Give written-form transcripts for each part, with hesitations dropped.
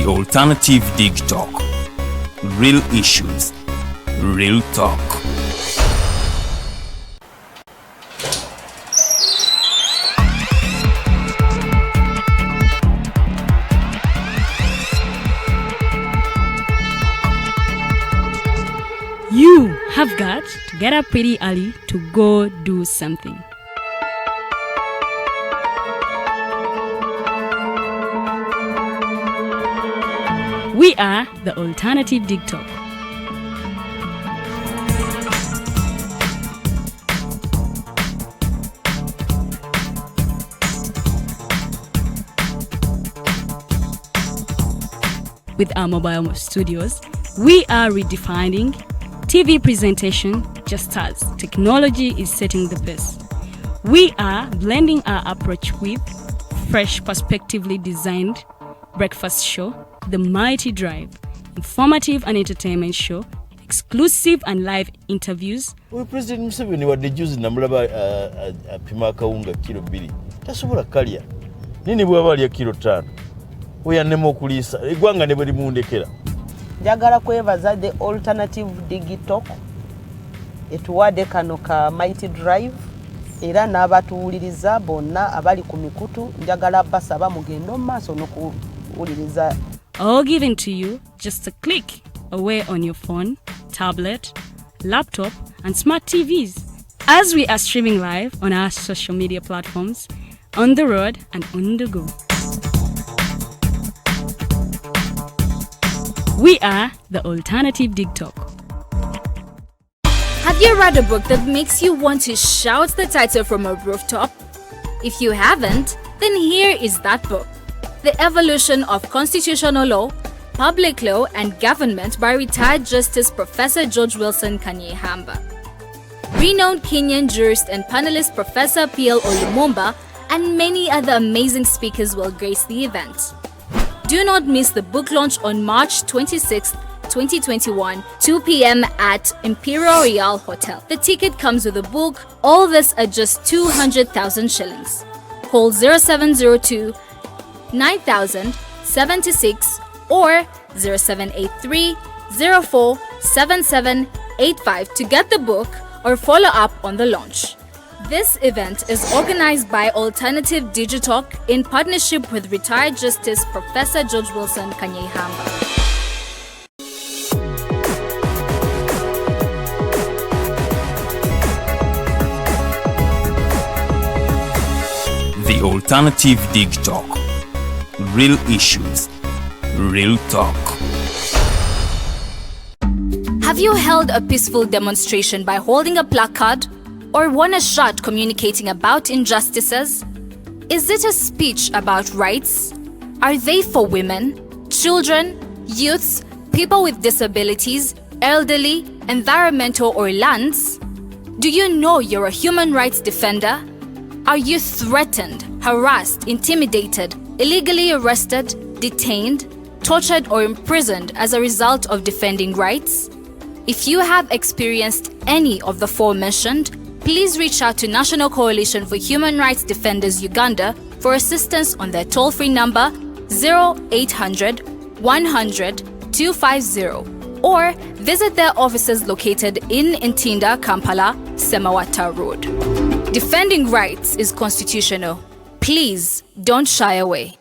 Alternative Dig Talk. Real issues, real talk. You have got to get up pretty early to go do something. We are the Alternative Dig Talk. With our mobile studios, we are redefining TV presentation just as technology is setting the pace. We are blending our approach with fresh, perspectively designed breakfast show, The Mighty Drive, informative and entertainment show, exclusive and live interviews. We President Museveni wadde juzi namulaba apima akawunga kilo 2 tasobola kalya nini bwaba alya kilo 5 oyannema okuliisa eggwanga ne bwe limundekera. Njagala kwebaza the Alternative Dig Talk etuwadde kano ka Mighty Drive era n'abatuwuliriza bonna abali ku mikutu njagala basaba mugendo maaso n'okuwuliriza. All given to you just a click away on your phone, tablet, laptop and smart TVs as we are streaming live on our social media platforms, on the road and on the go. We are the Alternative Dig Talk. Have you read a book that makes you want to shout the title from a rooftop? If you haven't, then here is that book. The Evolution of Constitutional Law, Public Law and Government by retired Justice Professor George Wilson Karuhanga. Renowned Kenyan jurist and panelist Professor P.L. Olumumba and many other amazing speakers will grace the event. Do not miss the book launch on March 26th, 2021, 2 p.m. at Imperial Royal Hotel. The ticket comes with a book, all this at just 200,000 shillings. Call 0702 9076 or 0783 04 7785 to get the book or follow up on the launch. This event is organized by Alternative Dig Talk in partnership with retired Justice Professor George Wilson Karuhanga. The Alternative Dig Talk. Real issues, real talk. Have you held a peaceful demonstration by holding a placard or won a shot communicating about injustices? Is it a speech about rights? Are they for women, children, youths, people with disabilities, elderly, environmental or lands? Do you know you're a human rights defender? Are you threatened, harassed, intimidated, illegally arrested, detained, tortured or imprisoned as a result of defending rights? If you have experienced any of the forementioned, please reach out to National Coalition for Human Rights Defenders Uganda for assistance on their toll-free number 0800 100 250 or visit their offices located in Ntinda, Kampala, Semawata Road. Defending rights is constitutional. Please don't shy away.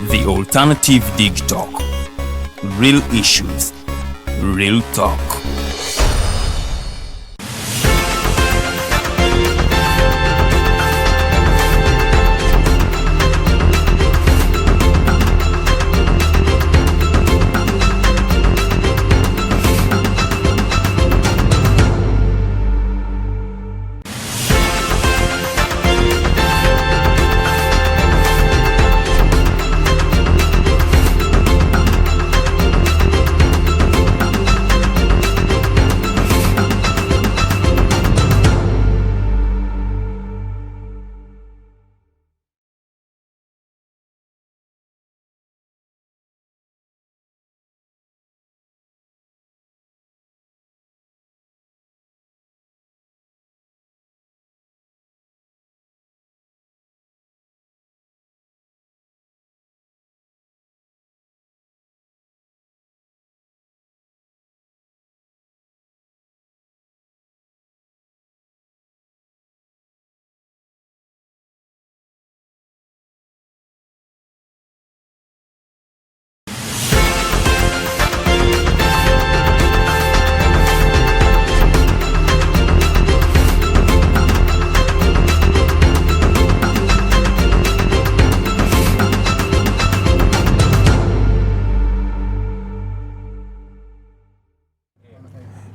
The Alternative Dig Talk. Real issues, real talk.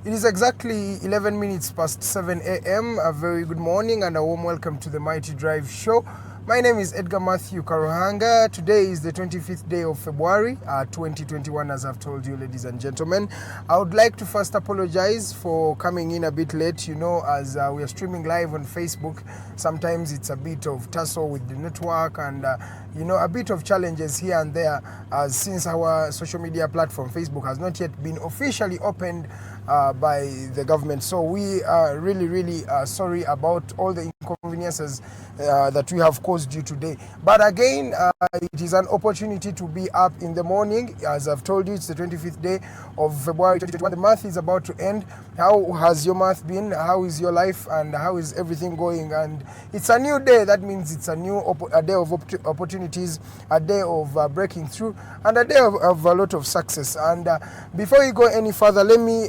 It is exactly 11 minutes past 7 a.m. A very good morning and a warm welcome to the Mighty Drive show. My name is Edgar Mathew Karuhanga. Today is the 25th day of February 2021, as I've told you, ladies and gentlemen. I would like to first apologize for coming in a bit late, as we are streaming live on Facebook. Sometimes it's a bit of tussle with the network and, a bit of challenges here and there, since our social media platform, Facebook, has not yet been officially opened by the government. So we are really sorry about all the inconveniences that we have caused you today. But again, it is an opportunity to be up in the morning. As I've told you, it's the 25th day of February 2021. The month is about to end. How has your month been? How is your life? And how is everything going? And it's a new day. That means it's a day of opportunities, a day of breaking through, and a day of a lot of success. And before you go any further, let me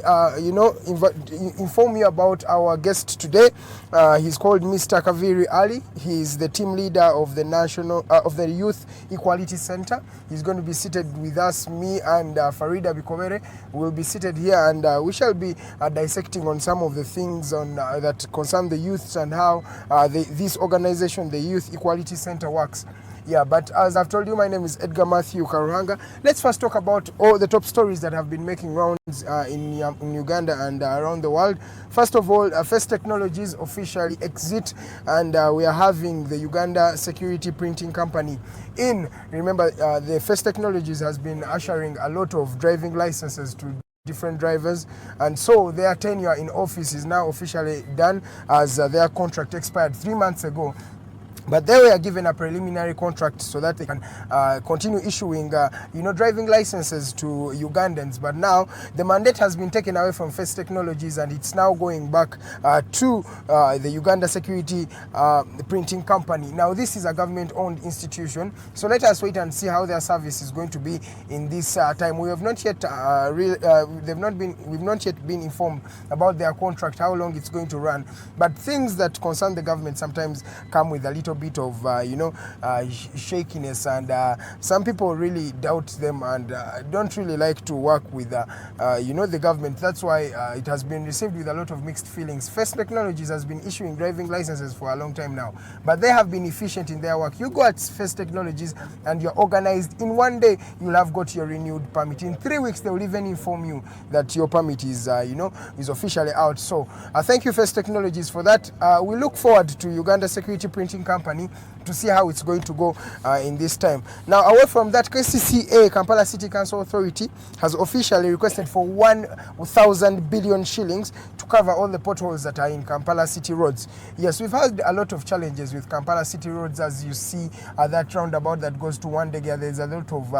inform you about our guest today. He's called Mr. Kaviri Ali. He's the team leader of the Youth Equality Center. He's going to be seated with us. Me and Farida Bikobere will be seated here, and we shall be dissecting on some of the things that concern the youths and how this organization, the Youth Equality Center, works. Yeah, but as I've told you, my name is Edgar Mathew Karuhanga. Let's first talk about all the top stories that have been making rounds in Uganda and around the world. First of all, First Technologies officially exit, and we are having the Uganda Security Printing Company in. Remember, the First Technologies has been ushering a lot of driving licenses to different drivers, and so their tenure in office is now officially done, as their contract expired 3 months ago. But they were given a preliminary contract so that they can continue issuing, driving licenses to Ugandans. But now the mandate has been taken away from First Technologies, and it's now going back to the Uganda Security Printing Company. Now, this is a government-owned institution, so let us wait and see how their service is going to be in this time. We have not yet we've not yet been informed about their contract, how long it's going to run. But things that concern the government sometimes come with a little bit of shakiness, and some people really doubt them and don't really like to work with the government. That's why it has been received with a lot of mixed feelings. First Technologies has been issuing driving licenses for a long time now, but they have been efficient in their work. You go at First Technologies and you're organized. In one day you'll have got your renewed permit. In 3 weeks they will even inform you that your permit is officially out. So thank you, First Technologies, for that. We look forward to Uganda Security Printing Company to see how it's going to go in this time. Now, away from that, KCCA, Kampala City Council Authority, has officially requested for 1,000 billion shillings to cover all the potholes that are in Kampala City roads. Yes, we've had a lot of challenges with Kampala City roads, as you see that roundabout that goes to Wandega. There's a lot of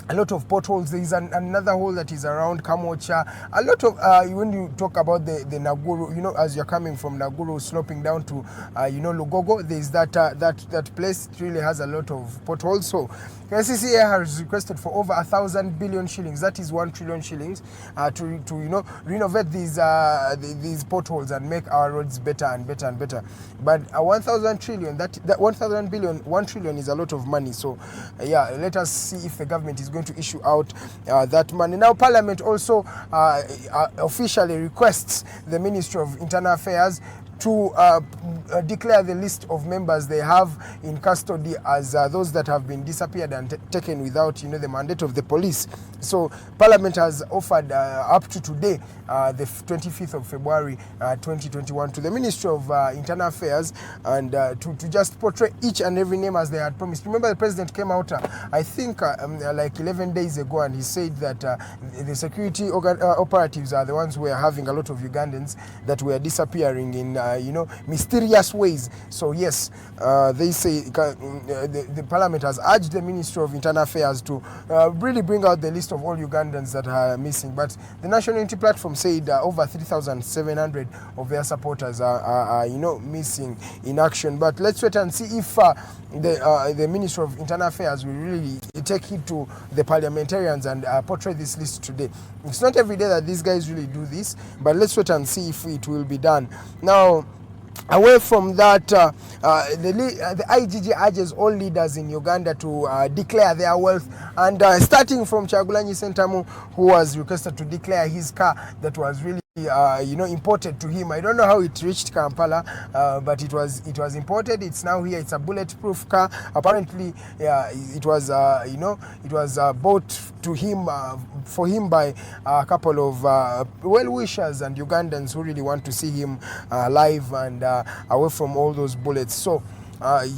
a lot of potholes. There is another hole that is around Kamocha. A lot of when you talk about the Naguru, as you're coming from Naguru sloping down to Lugogo, there is that place. It really has a lot of potholes. So KCCA has requested for over 1,000 billion shillings, that is 1 trillion shillings, to renovate these potholes and make our roads better and better and better. But 1,000 trillion, that 1,000 billion, 1 trillion is a lot of money. So let us see if the government is going to issue out that money. Now, Parliament also officially requests the Ministry of Internal Affairs to declare the list of members they have in custody as those that have been disappeared and taken without the mandate of the police. So Parliament has offered up to today, the 25th of February 2021, to the Ministry of Internal Affairs, and to just portray each and every name as they had promised. Remember, the President came out I think like 11 days ago, and he said that the security operatives are the ones who are having a lot of Ugandans that were disappearing in mysterious ways. So yes, they say the Parliament has urged the Ministry of Internal Affairs to really bring out the list of all Ugandans that are missing. But the National Unity Platform said over 3,700 of their supporters are missing in action. But let's wait and see if the Ministry of Internal Affairs will really take it to the parliamentarians and portray this list today. It's not every day that these guys really do this, but let's wait and see if it will be done. Now, Away from that, the IGG urges all leaders in Uganda to declare their wealth, and starting from Kyagulanyi Ssentamu, who was requested to declare his car that was really imported to him. I don't know how it reached Kampala, but it was imported. It's now here. It's a bulletproof car. Apparently, it was bought to him for him by a couple of well-wishers and Ugandans who really want to see him live and away from all those bullets. So the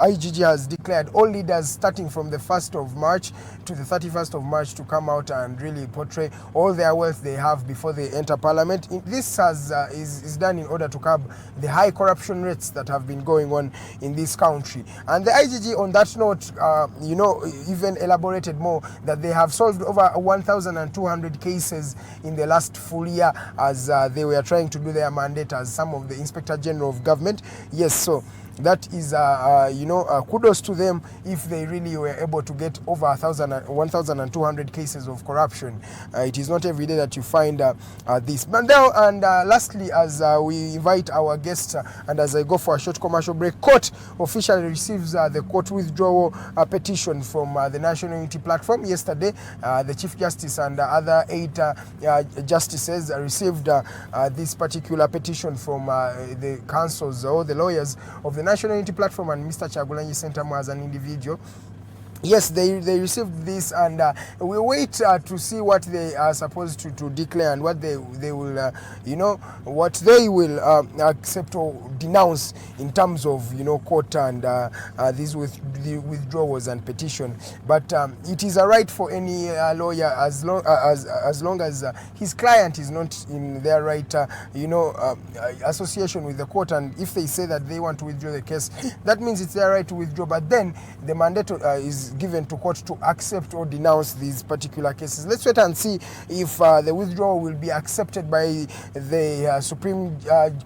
IGG has declared all leaders starting from the 1st of March to the 31st of March to come out and really portray all their wealth they have before they enter parliament. This is done in order to curb the high corruption rates that have been going on in this country. And the IGG on that note, even elaborated more that they have solved over 1,200 cases in the last full year as they were trying to do their mandate as some of the Inspector General of Government. Yes, so that is kudos to them if they really were able to get over 1,200 cases of corruption. It is not every day that you find this. But now, and lastly, as we invite our guests and as I go for a short commercial break, court officially receives the court withdrawal petition from the National Unity Platform. Yesterday, the Chief Justice and other 8 justices received this particular petition from the counsels or the lawyers of the National Unity Platform and Mr. Kyagulanyi Ssentamu as an individual. Yes, they received this, and we wait to see what they are supposed to declare and what they will what they will accept or denounce in terms of court and these withdrawals and petition. But it is a right for any lawyer as long as his client is not in their right association with the court, and if they say that they want to withdraw the case, that means it's their right to withdraw. But then the mandate is given to court to accept or denounce these particular cases. Let's wait and see if the withdrawal will be accepted by the Supreme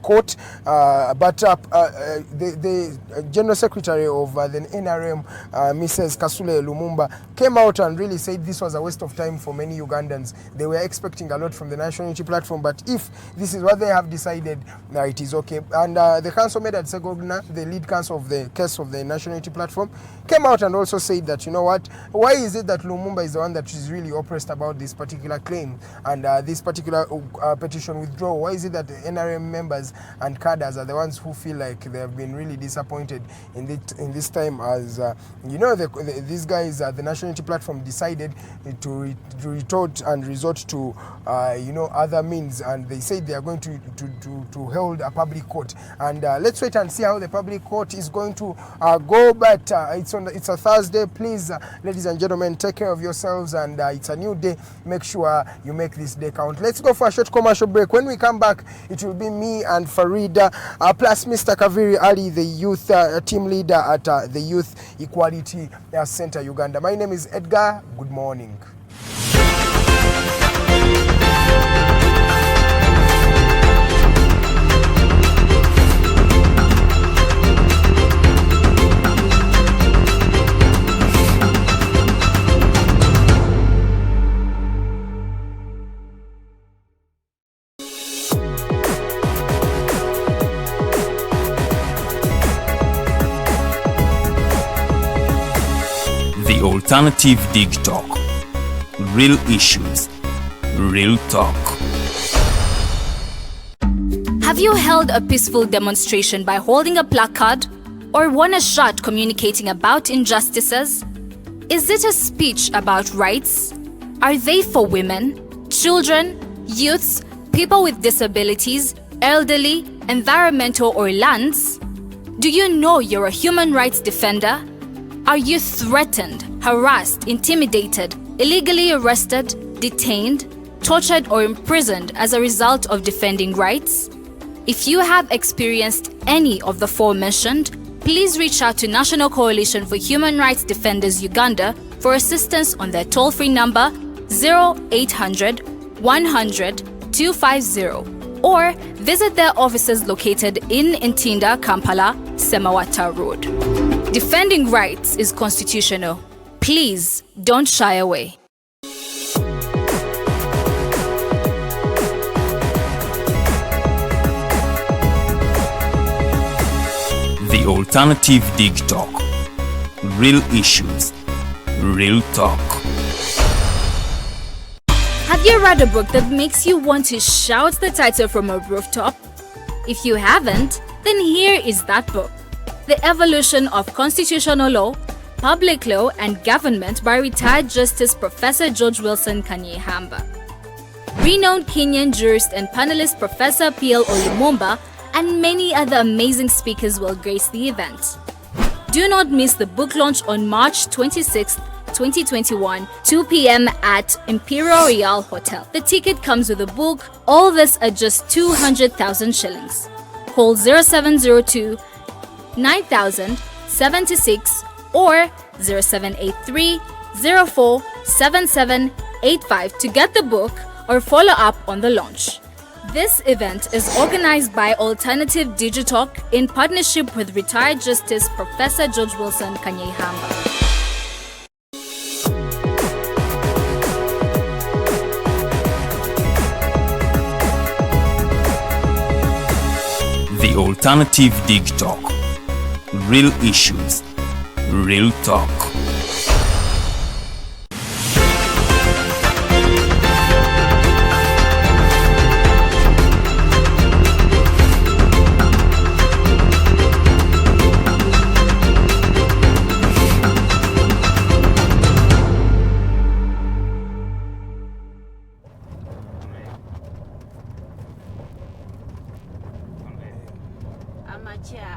Court. But the General Secretary of the NRM, Mrs. Kasule Lumumba, came out and really said this was a waste of time for many Ugandans. They were expecting a lot from the National Unity Platform, but if this is what they have decided, it is okay. And the counsel made at Segogna, the lead counsel of the case of the National Unity Platform, came out and also said that, why is it that Lumumba is the one that is really oppressed about this particular claim and this particular petition withdrawal? Why is it that the NRM members and cadres are the ones who feel like they have been really disappointed in this time as, these guys at the National Unity Platform decided to retort and resort to, other means, and they said they are going to hold a public court. And let's wait and see how the public court is going to go, but it's a Thursday. Please, ladies and gentlemen, take care of yourselves, and it's a new day. Make sure you make this day count. Let's go for a short commercial break. When we come back, it will be me and Farida, plus Mr. Kaviri Ali, the youth team leader at the Youth Equality Center Uganda. My name is Edgar. Good morning. The Alternative Dig Talk. Real issues, real talk. Have you held a peaceful demonstration by holding a placard or won a shot communicating about injustices? Is it a speech about rights? Are they for women, children, youths, people with disabilities, elderly, environmental or lands? Do you know you're a human rights defender? Are you threatened, harassed, intimidated, illegally arrested, detained, tortured or imprisoned as a result of defending rights? If you have experienced any of the forementioned, please reach out to National Coalition for Human Rights Defenders Uganda for assistance on their toll-free number 0800 100 250 or visit their offices located in Ntinda, Kampala, Semawata Road. Defending rights is constitutional. Please don't shy away. The Alternative Dig Talk. Real issues, real talk. Have you read a book that makes you want to shout the title from a rooftop? If you haven't, then here is that book. The Evolution of Constitutional Law, Public Law and Government by retired Justice Professor George Wilson Kanyehamba. Renowned Kenyan jurist and panelist Professor P.L. Olumumba and many other amazing speakers will grace the event. Do not miss the book launch on March 26th, 2021, 2 p.m. at Imperial Royal Hotel. The ticket comes with a book. All this at just 200,000 shillings. Call 0702 9000 76 or 0783 04 7785 to get the book or follow up on the launch. This event is organized by Alternative Digital in partnership with retired Justice Professor George Wilson Kanyehamba. The Alternative Dig Talk. Real issues, real talk.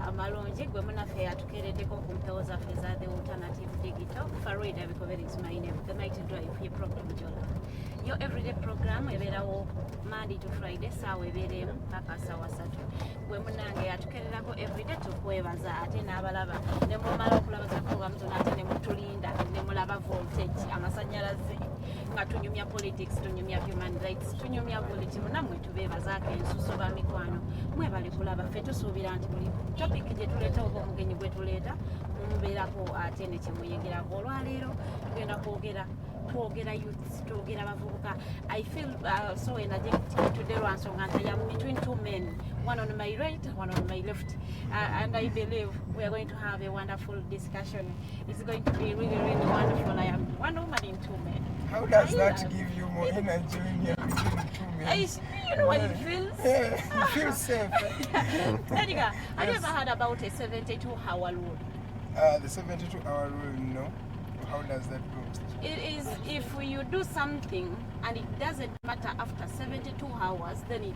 amalonje gwe munafe yatukereddeko ku mpewo zaffe za the Alternative Digital. Farida, Bikobere is my name. The Mighty Drive ye program jola. Your everyday program ebeerawo Monday to Friday saawa ebeeremu paka saawa 3. Gwe munange yatukererako everyday tukwebaza ate n'abalaba ne mumala okulaba za program zonna ate ne mutulinda ne mulaba voltage amasannyalaze nga tunyumya politics, tunyumya human rights, tunyumya buli munammwe tubeebazaako ensusu ba mikwano mwebale kulaba ffe tusuubira nti buli topic gye tuleeta oba omugenyi gwe tuleeta mumubeerako ate ne kyemuyegerako. Olwaleero tugenda twogera youth, twogera bavubuka. I feel so energetic today lwansonga nti I am between two men, one on my right, one on my left, and I believe we are going to have a wonderful discussion. It's going to be really, really wonderful. I am one woman in two men. How does that give you more energy when you're between two men? You know what it feels? Yeah, you feel safe. Edgar, have you ever heard about a 72-hour rule? The 72-hour rule, no. How does that go? It is if you do something and it doesn't matter after 72 hours, then it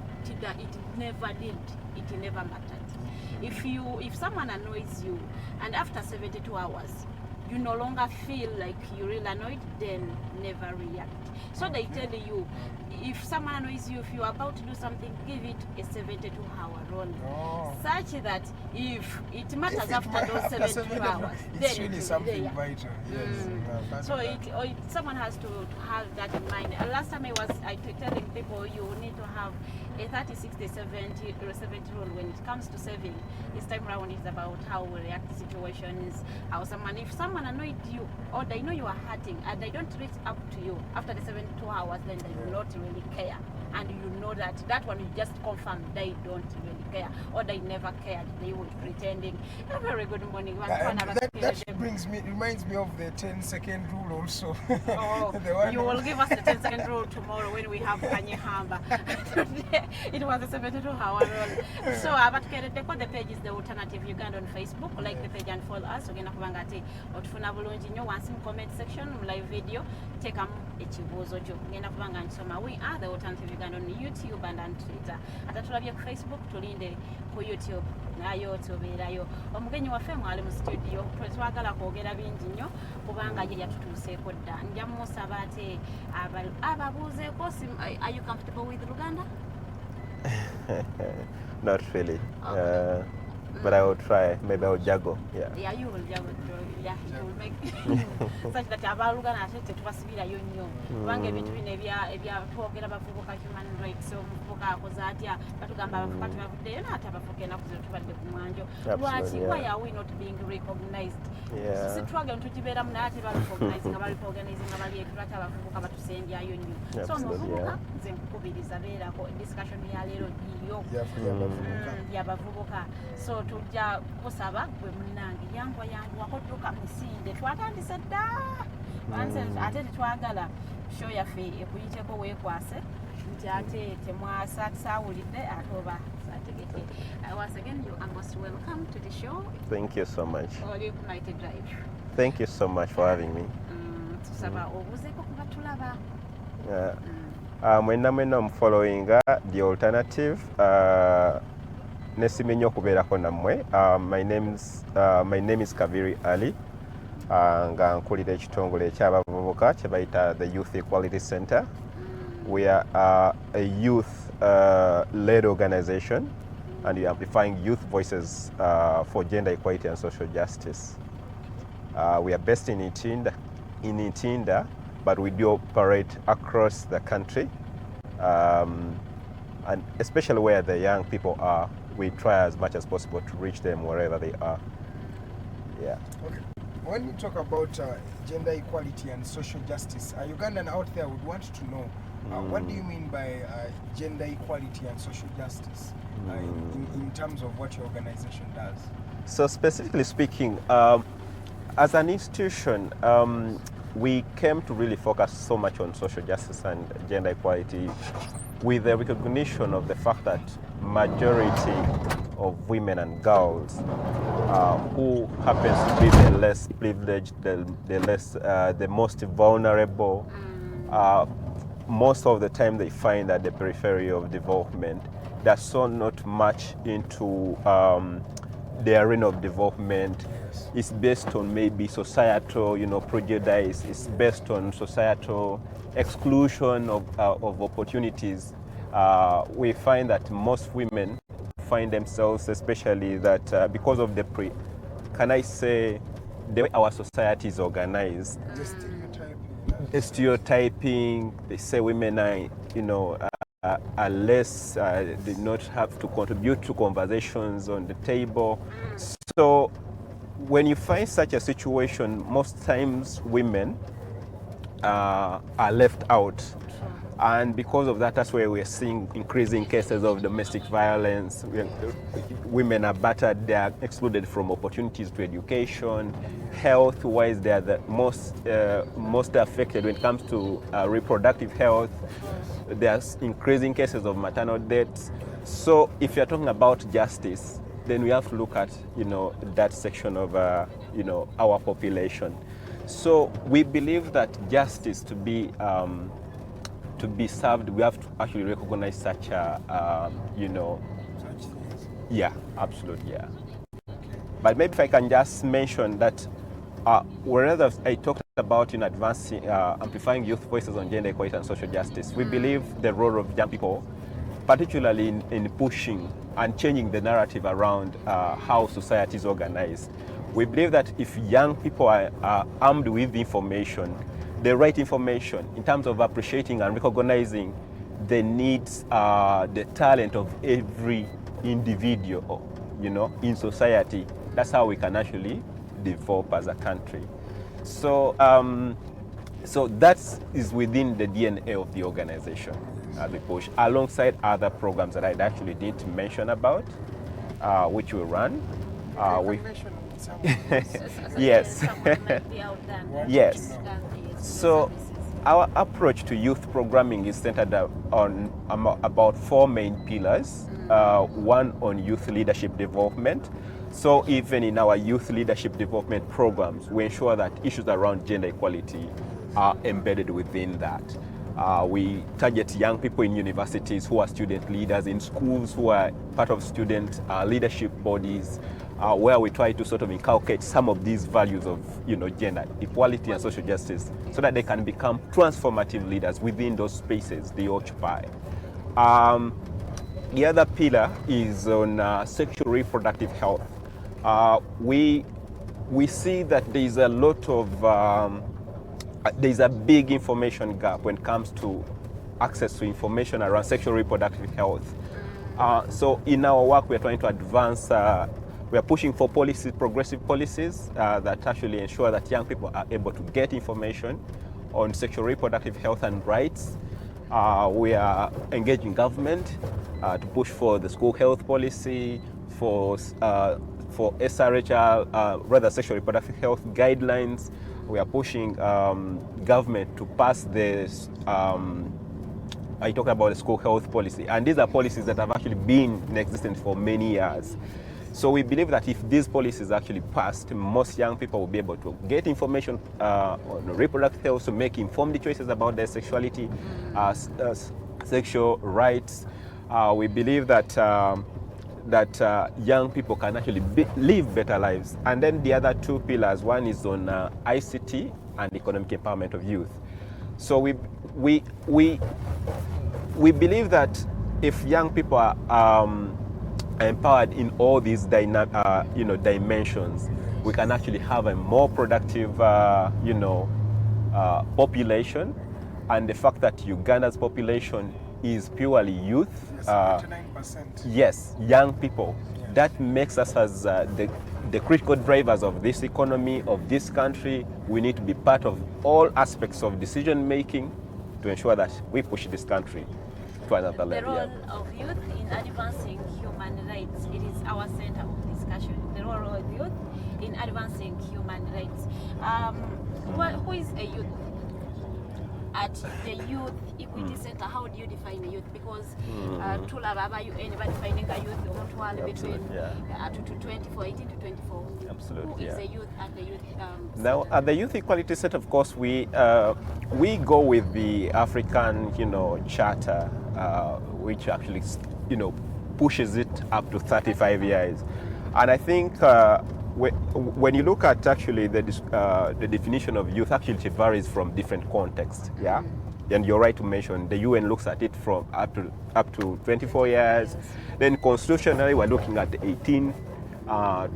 never did. It never mattered. If someone annoys you and after 72 hours you no longer feel like you're really annoyed, then never react. So they tell you, if someone annoys you, if you're about to do something, give it a 72-hour rule. Oh. Such that if it matters after those 72 hours, it's then really something vital. Yes. So someone has to have that in mind. Last time I telling people you need to have a 30, 60, 70 rule when it comes to saving. This time around is about how we react to situations, if someone annoyed you or they know you are hurting and they don't reach up to you after the 72 hours, then they will not really care. And you know that one you just confirm they don't really care or they never cared. They were pretending. A very good morning. That reminds me of the 10-second rule also. Oh, you will give us the 10-second rule tomorrow when we have Kanyehamba. Today it was a 72-hour rule. So the page is the Alternative Uganda on Facebook. Like the page and follow us. Ogenda kubanga ati otufuna bulungi nnyo wansi mu comment section mu live video tekamu ekibuuzo kyo. Ogenda kubanga nsoma. We are the Alternative Uganda on YouTube and on Twitter. Ate tulabye ku Facebook, tulinde ku YouTube nayo tubeerayo. Omugenyi waffe mwali mu studio twagala kwogera bingi nnyo kubanga ye yatutuuseeko dda. Nja musaba ate ababuuzeeko. Are you comfortable with Uganda? Not really. But I will try. Maybe I will juggle. Yeah, you will juggle. Yeah, you will make such that abalugana ate tubasibirayo nnyo kubanga ebintu bino ebya twogera bavubuka human rights omuvubuka akoze atya batugamba abavubuka tebavuddeyo naate abavubuka enaku zino tubadde ku mwanjo lwaki why are we not being recognized? Situwage ntukibeeramu naye ate barecognise nga barecognise nga bali lwaki abavubuka batusembyayo nnyo. So omuvubuka nze nkukubiriza beerako discussion ya leero yiyo y'abavubuka. So so tujja kusaba gwe munnange yanguwako tuuka musinde twatandise dda ate tetwagala show yaffe ekuyiteko weekwase nti ate temwasaawulidde ate oba saategeke. Once again, you are most welcome to the show. Thank you so much. Oli ku Mighty Drive. Thank you so much for having me. Tusaba obuzeeko kuba tulaba. Mwenna I'm following the alternative. Nesimenye okubeerako nammwe. My name is Kaviri Ali. Nga nkulira ekitongole eky'abavubuka kye bayita the Youth Equality Center. We are a youth-led organization, and we are amplifying youth voices for gender equality and social justice. We are based in Itinda, but we do operate across the country, and especially where the young people are, we try as much as possible to reach them wherever they are. Yeah. Okay. When you talk about gender equality and social justice, a Ugandan out there would want to know, what do you mean by gender equality and social justice in terms of what your organization does? So specifically speaking, as an institution, we came to really focus so much on social justice and gender equality with the recognition of the fact that majority of women and girls who happens to be the less privileged, the most vulnerable, most of the time they find at the periphery of development. They're so not much into the arena of development. It's based on maybe societal, prejudice. It's based on societal exclusion of opportunities. We find that most women find themselves, especially that because of the the way our society is organized. The stereotyping. They say women are less, did not have to contribute to conversations on the table. So when you find such a situation, most times women are left out. And because of that, that's where we're seeing increasing cases of domestic violence. Women are battered, they are excluded from opportunities to education. Health-wise, they are the most affected when it comes to reproductive health. There's increasing cases of maternal deaths. So if you're talking about justice, then we have to look at that section of our population. So we believe that justice to be served, we have to actually recognize such a yeah, absolutely, yeah. But maybe if I can just mention that whereas I talked about advancing, amplifying youth voices on gender equality and social justice, we believe the role of young people, particularly in pushing and changing the narrative around how society is organized. We believe that if young people are armed with information, the right information in terms of appreciating and recognizing the needs, the talent of every individual, in society, that's how we can actually develop as a country. So, so that is within the DNA of the organization as we push, alongside other programs that I actually didn't mention about, which we run. Yes. Yes. So our approach to youth programming is centered on about 4 main pillars. One on youth leadership development. So even in our youth leadership development programs, we ensure that issues around gender equality are embedded within that. We target young people in universities who are student leaders, in schools who are part of student leadership bodies, where we try to sort of inculcate some of these values of gender equality and social justice so that they can become transformative leaders within those spaces they occupy. The other pillar is on sexual reproductive health. We see that there is a lot of there's a big information gap when it comes to access to information around sexual reproductive health. So in our work, we are trying to advance, we are pushing for policies, progressive policies that actually ensure that young people are able to get information on sexual reproductive health and rights. We are engaging government to push for the school health policy, for SRHR, rather sexual reproductive health guidelines. We are pushing government to pass this. I talk about the school health policy, and these are policies that have actually been in existence for many years. So we believe that if these policies actually passed, most young people will be able to get information on reproductive health, to make informed choices about their sexuality, sexual rights. We believe that young people can actually live better lives. And then the other two pillars, one is on ICT and economic empowerment of youth. So we believe that if young people are empowered in all these dimensions, we can actually have a more productive population. And the fact that Uganda's population is purely youth, 39%. Yes, young people, that makes us as the critical drivers of this economy, of this country. We need to be part of all aspects of decision making to ensure that we push this country to another level. The role of youth in advancing human rights, it is our center of discussion. The role of youth in advancing human rights. Who is a youth? At the Youth Equity Center, how do you define a youth? Because anybody finding a youth between 18 to 24. Absolutely. Who is a youth at the youth Now, center? at the Youth Equality Center, of course, we go with the African, charter, which actually, pushes it up to 35 years. And I think when you look at actually the definition of youth, actually it varies from different contexts. Yeah, and you're right to mention the UN looks at it from up to 24 years. Then constitutionally, we're looking at 18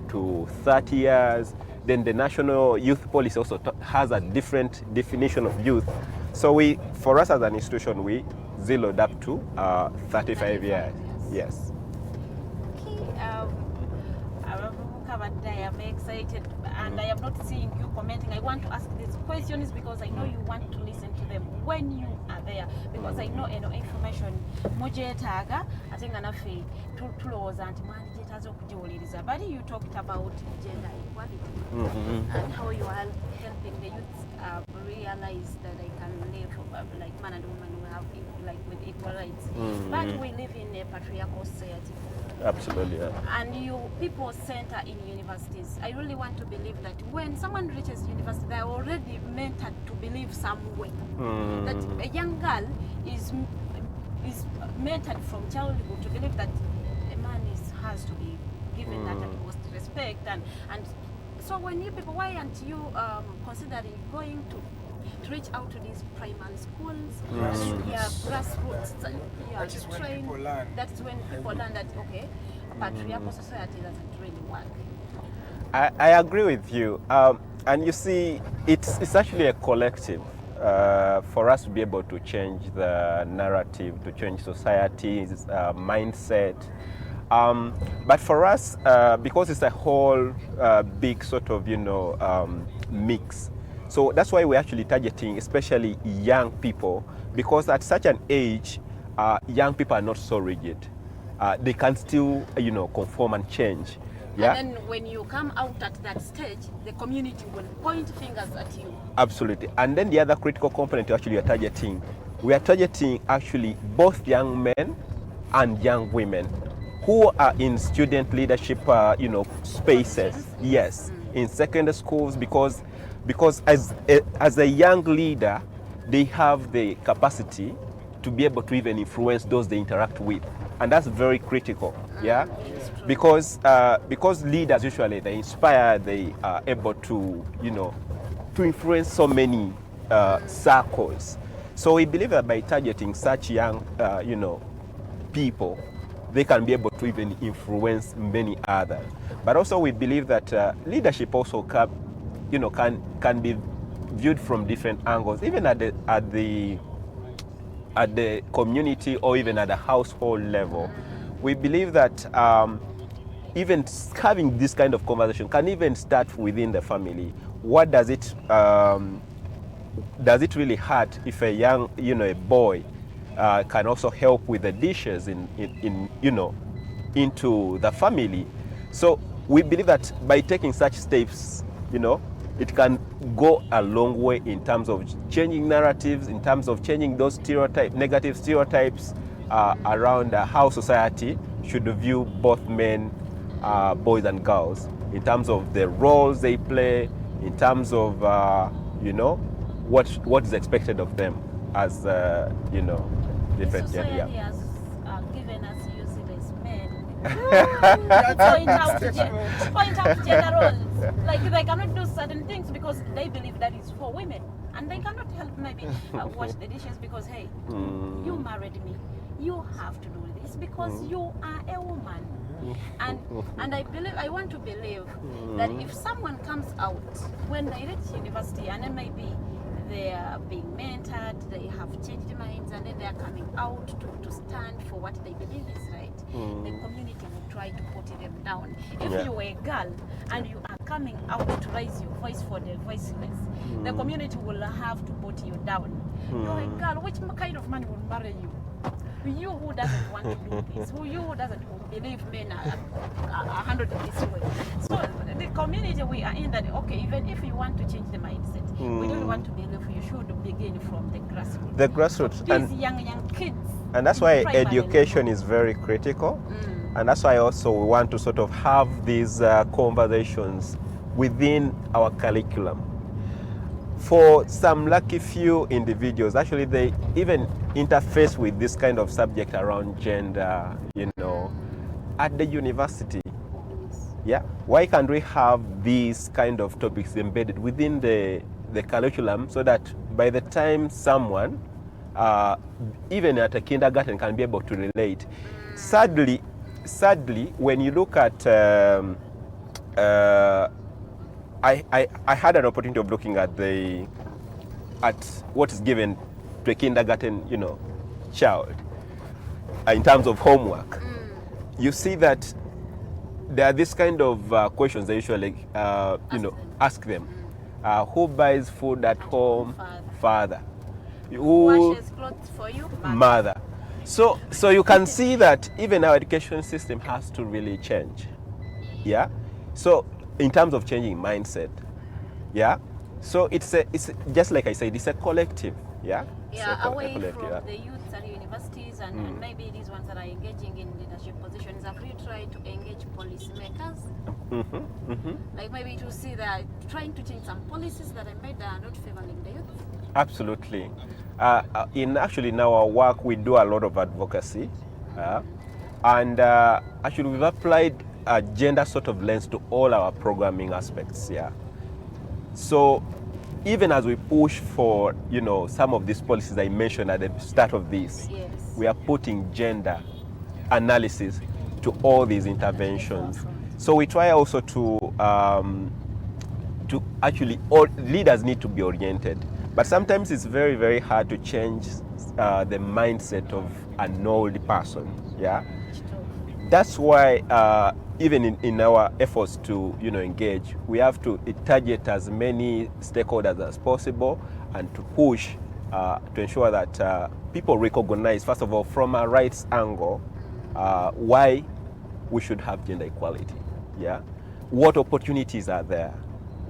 to 30 years. Then the National Youth Policy also has a different definition of youth. So for us as an institution, we zeroed up to 35 years. Yes. I am excited and I am not seeing you commenting. I want to ask these questions because I know you want to listen to them when you are there, because I know information mujetaga atenga nafe tuloza anti mani jetazo kujiwuliriza, but you talked about gender equality and how you are helping the youth realize that they can live like man and woman who have with equal rights. But we live in a patriarchal society. Absolutely. Yeah. And you people center in universities. I really want to believe that when someone reaches university, they are already mentored to believe some way that a young girl is mentored from childhood to believe that a man has to be given that utmost respect. And so when you people, why aren't you considering going to reach out to these primary schools, grassroots, That is when train. people learn. That's when people learn that patriarchal society doesn't really work. I agree with you, and you see, it's actually a collective for us to be able to change the narrative, to change society's mindset. But for us, because it's a whole big sort of mix. So that's why we're actually targeting especially young people, because at such an age, young people are not so rigid. They can still, conform and change. Yeah? And then when you come out at that stage, the community will point fingers at you. Absolutely. And then the other critical component actually we are targeting actually both young men and young women who are in student leadership, spaces. Yes, in secondary schools, because as a young leader, they have the capacity to be able to even influence those they interact with, and that's very critical. Yeah, because leaders usually they inspire, they are able to to influence so many circles. So we believe that by targeting such young people, they can be able to even influence many others. But also we believe that leadership also can be viewed from different angles, even at the community or even at the household level. We believe that even having this kind of conversation can even start within the family. What does it really hurt if a young a boy can also help with the dishes in into the family. So we believe that by taking such steps, you know, it can go a long way in terms of changing narratives, in terms of changing those negative stereotypes around how society should view both men, boys and girls, in terms of the roles they play, in terms of you know, what is expected of them as you know, different gender. Society has given us useless men. point out gender roles. Like they cannot do certain things because they believe that is for women, and they cannot help maybe wash the dishes because hey, you married me, you have to do this because you are a woman. And I want to believe that if someone comes out when they reach university and then maybe they are being mentored, they have changed minds, and then they are coming out to stand for what they believe is right, the community will try to put them down. If you are a girl and you are coming out to raise your voice for the voiceless, the community will have to put you down. You're a girl, which kind of man will marry you? You who doesn't want to do this, you who doesn't believe men are 100 this way. So the community we are in that, okay, even if you want to change the mindset, we don't want to believe you should begin from the grassroots. The grassroots. These young kids. And that's why education is very critical. And that's why also we want to sort of have these conversations within our curriculum. For some lucky few individuals, actually they even interface with this kind of subject around gender, you know, at the university. Yeah, why can't we have these kind of topics embedded within the curriculum so that by the time someone, even at a kindergarten, can be able to relate? Sadly, when you look at I had an opportunity of looking at what is given to a kindergarten, you know, child in terms of homework. You see that there are this kind of questions they usually, you know, ask them. Who buys food at home? Father. Who washes clothes for you? Mother. So you can see that even our education system has to really change. Yeah. So in terms of changing mindset, yeah. So it's just like I said, it's a collective, yeah. Yeah, away from the youths at universities and maybe these ones that are engaging in leadership positions. Have you tried to engage policymakers? Like maybe to see that trying to change some policies that are made that are not favoring the youth. Absolutely. In our work, we do a lot of advocacy, and actually we've applied a gender sort of lens to all our programming aspects. Yeah. So even as we push for, you know, some of these policies I mentioned at the start of this, we are putting gender analysis to all these interventions. So we try also to actually, all leaders need to be oriented, but sometimes it's very, very hard to change the mindset of an old person. Yeah. That's why even in our efforts to, you know, engage, we have to target as many stakeholders as possible and to push to ensure that people recognize, first of all, from a rights angle, why we should have gender equality. Yeah, what opportunities are there?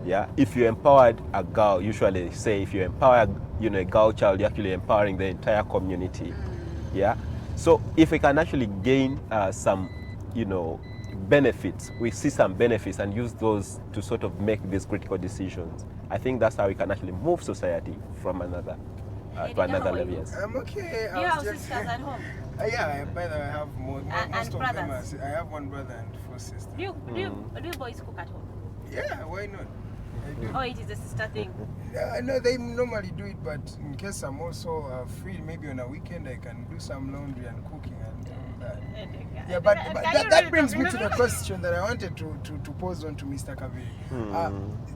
Yeah, if you empowered a girl, usually say if you empower, you know, a girl child, you're actually empowering the entire community. Yeah, so if we can actually gain some, you know, benefits, we see some benefits and use those to sort of make these critical decisions. I think that's how we can actually move society from another to another level. Yes. I'm okay. You have sisters at home? Yeah, by the way, I have most of brothers. them. I have one brother and 4 sisters. Do you boys cook at home? Yeah, why not? I do. Oh, it is a sister thing. I know they normally do it, but in case I'm also free, maybe on a weekend, I can do some laundry and cooking and all that. Yeah, but that brings me to the question that I wanted to pose on to Mr. Kaviri.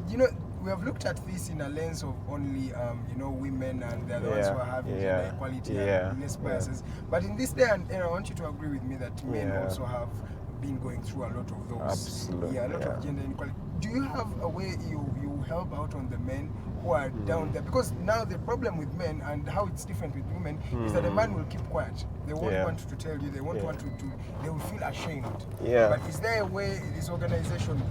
You know, we have looked at this in a lens of only, you know, women and they're the ones who are having gender equality and less biases. But in this day, and I want you to agree with me that men also have been going through a lot of those. Absolutely. Yeah, a lot of gender inequality. Do you have a way you help out on the men who are down there. Because now the problem with men and how it's different with women is that a man will keep quiet. They won't want to tell you, they won't want to, they will feel ashamed. Yeah. But is there a way this organization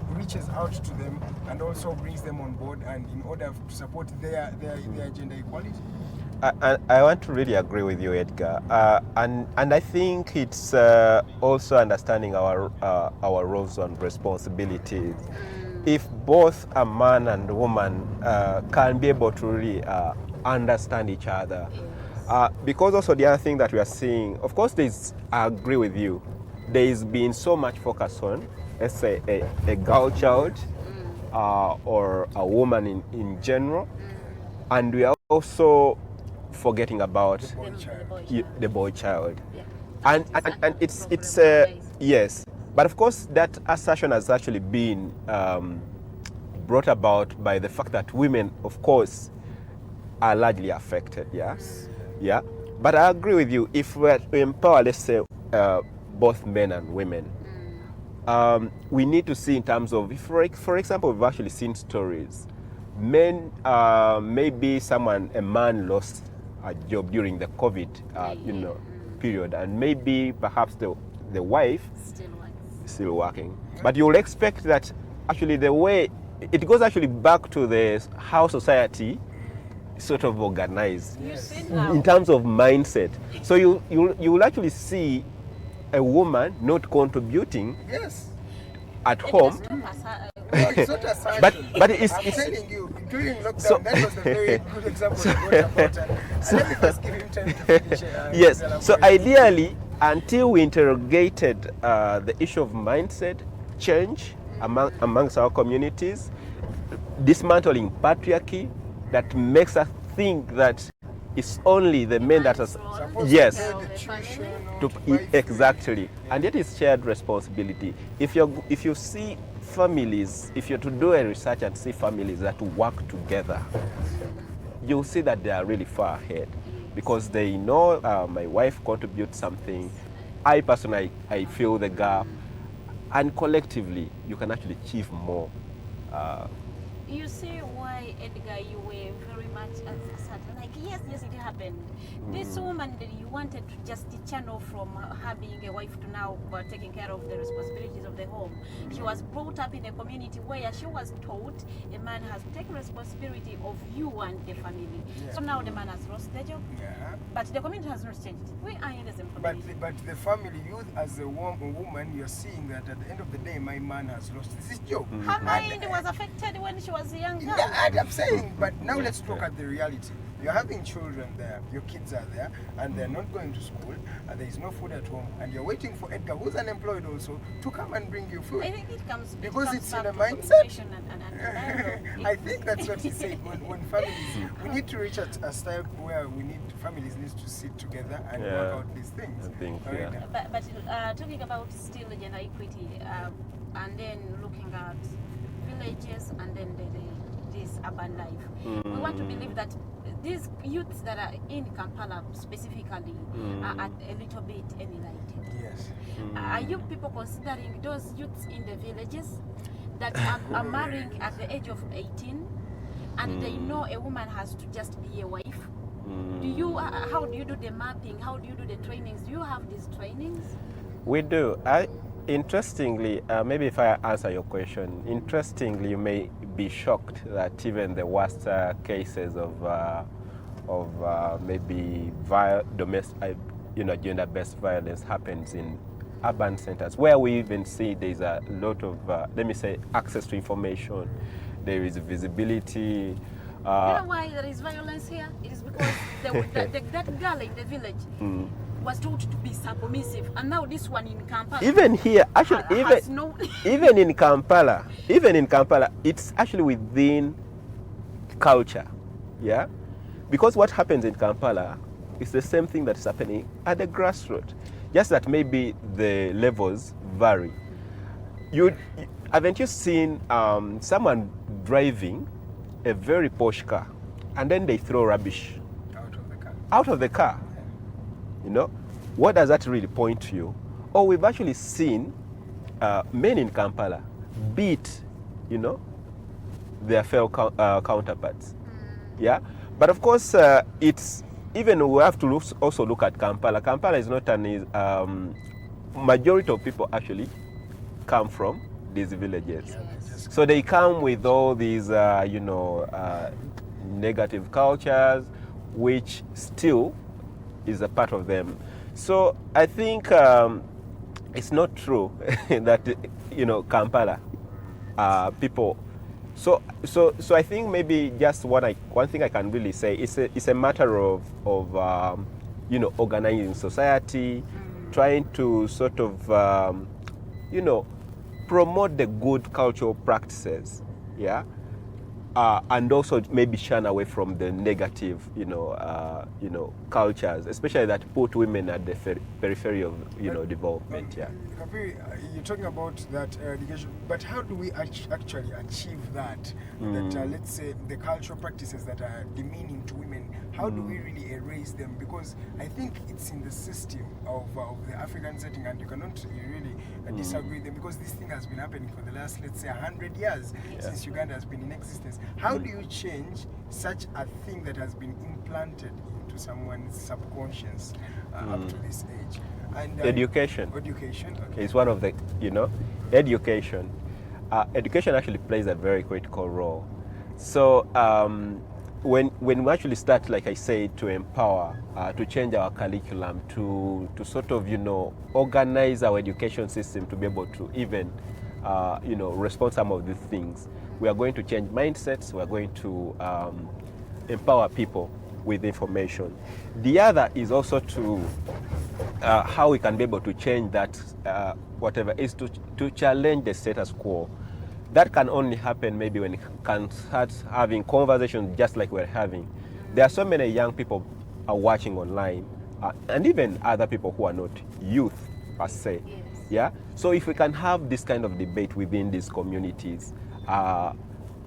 reaches out to them and also brings them on board and in order to support their gender equality? I want to really agree with you, Edgar, and I think it's also understanding our roles and responsibilities. If both a man and a woman can be able to really understand each other, because also the other thing that we are seeing, of course, I agree with you. There's been so much focus on, let's say, a girl child or a woman in general, and we are also forgetting about the boy child. And it's yes, but of course that assertion has actually been brought about by the fact that women, of course, are largely affected. Yeah. But I agree with you. If we empower, let's say, both men and women, we need to see in terms of, if, for example, we've actually seen stories. Men, maybe a man lost a job during the COVID, period, and maybe perhaps the wife still working. But you'll expect that actually the way it goes actually back to how society sort of organized in terms of mindset. So you will actually see a woman not contributing at home. It's not a but it's I'm telling you, during lockdown, that was a very good example of what about. Let me just give him time to finish. Yes. So ideally, until we interrogated the issue of mindset change amongst our communities, dismantling patriarchy that makes us think that it's only the men that are exactly, and yet it's shared responsibility. If you see families, if you're to do a research and see families that work together, you'll see that they are really far ahead because they know my wife contributes something, I personally I fill the gap, and collectively you can actually achieve more. You see why, Edgar, you were very much certain, like, yes, it happened. This woman that you wanted to just channel from her being a wife to now taking care of the responsibilities of the home. She was brought up in a community where she was taught a man has to take responsibility of you and the family. So now the man has lost the job, but the community has not changed. We are in the same community. But the family, you as a woman, you're seeing that at the end of the day, my man has lost his job. Her mind was affected when she was a young girl. I'm saying, but now let's look at the reality. You're having children there, your kids are there, and they're not going to school, and there is no food at home, and you're waiting for Edgar, who's unemployed also, to come and bring you food. I think because it's in a mindset. I think that's what he said. When families, we need to reach a step where families need to sit together and work out these things. But talking about still gender equity, and then looking at villages and then this urban life, we want to believe that these youths that are in Kampala specifically are at a little bit enlightened. Yes. Are you people considering those youths in the villages that are marrying at the age of 18 and they know a woman has to just be a wife? How do you do the mapping? How do you do the trainings? Do you have these trainings? We do. Interestingly, maybe if I answer your question, interestingly, you may be shocked that even the worst cases of maybe domestic, gender-based violence happens in urban centers, where we even see there's a lot of, let me say, access to information. There is visibility. You know why there is violence here? It is because that girl in the village was told to be submissive, and now this one in Kampala. Even here, actually, even in Kampala, it's actually within culture, yeah. Because what happens in Kampala is the same thing that is happening at the grassroots, just that maybe the levels vary. Haven't you seen someone driving a very posh car, and then they throw rubbish out of the car? You know, what does that really point to you? Or we've actually seen men in Kampala beat, their fellow counterparts. Yeah, but of course, it's even we have to also look at Kampala. Kampala is not an majority of people actually come from these villages, so they come with all these negative cultures, which still is a part of them. So I think it's not true that Kampala people. So I think maybe just one thing I can really say is it's a matter of organizing society, trying to sort of promote the good cultural practices, yeah, and also maybe shun away from the negative cultures, especially that put women at the periphery of development. Yeah. Kaviri, you're talking about that education, but how do we actually achieve that? That let's say the cultural practices that are demeaning to women, how do we really erase them? Because I think it's in the system of the African setting, and you cannot really disagree with them, because this thing has been happening for the last, let's say, 100 years since Uganda has been in existence. How do you change such a thing that has been implanted into someone's subconscious up to this age? And education. Education, okay. Is one of the, education. Education actually plays a very critical role. So when we actually start, like I said, to empower, to change our curriculum, to sort of, organize our education system to be able to even, respond to some of these things, we are going to change mindsets. We are going to empower people with information. The other is also to how we can be able to change that whatever is to challenge the status quo. That can only happen maybe when we can start having conversations just like we're having. There are so many young people are watching online, and even other people who are not youth per se. Yeah. So if we can have this kind of debate within these communities,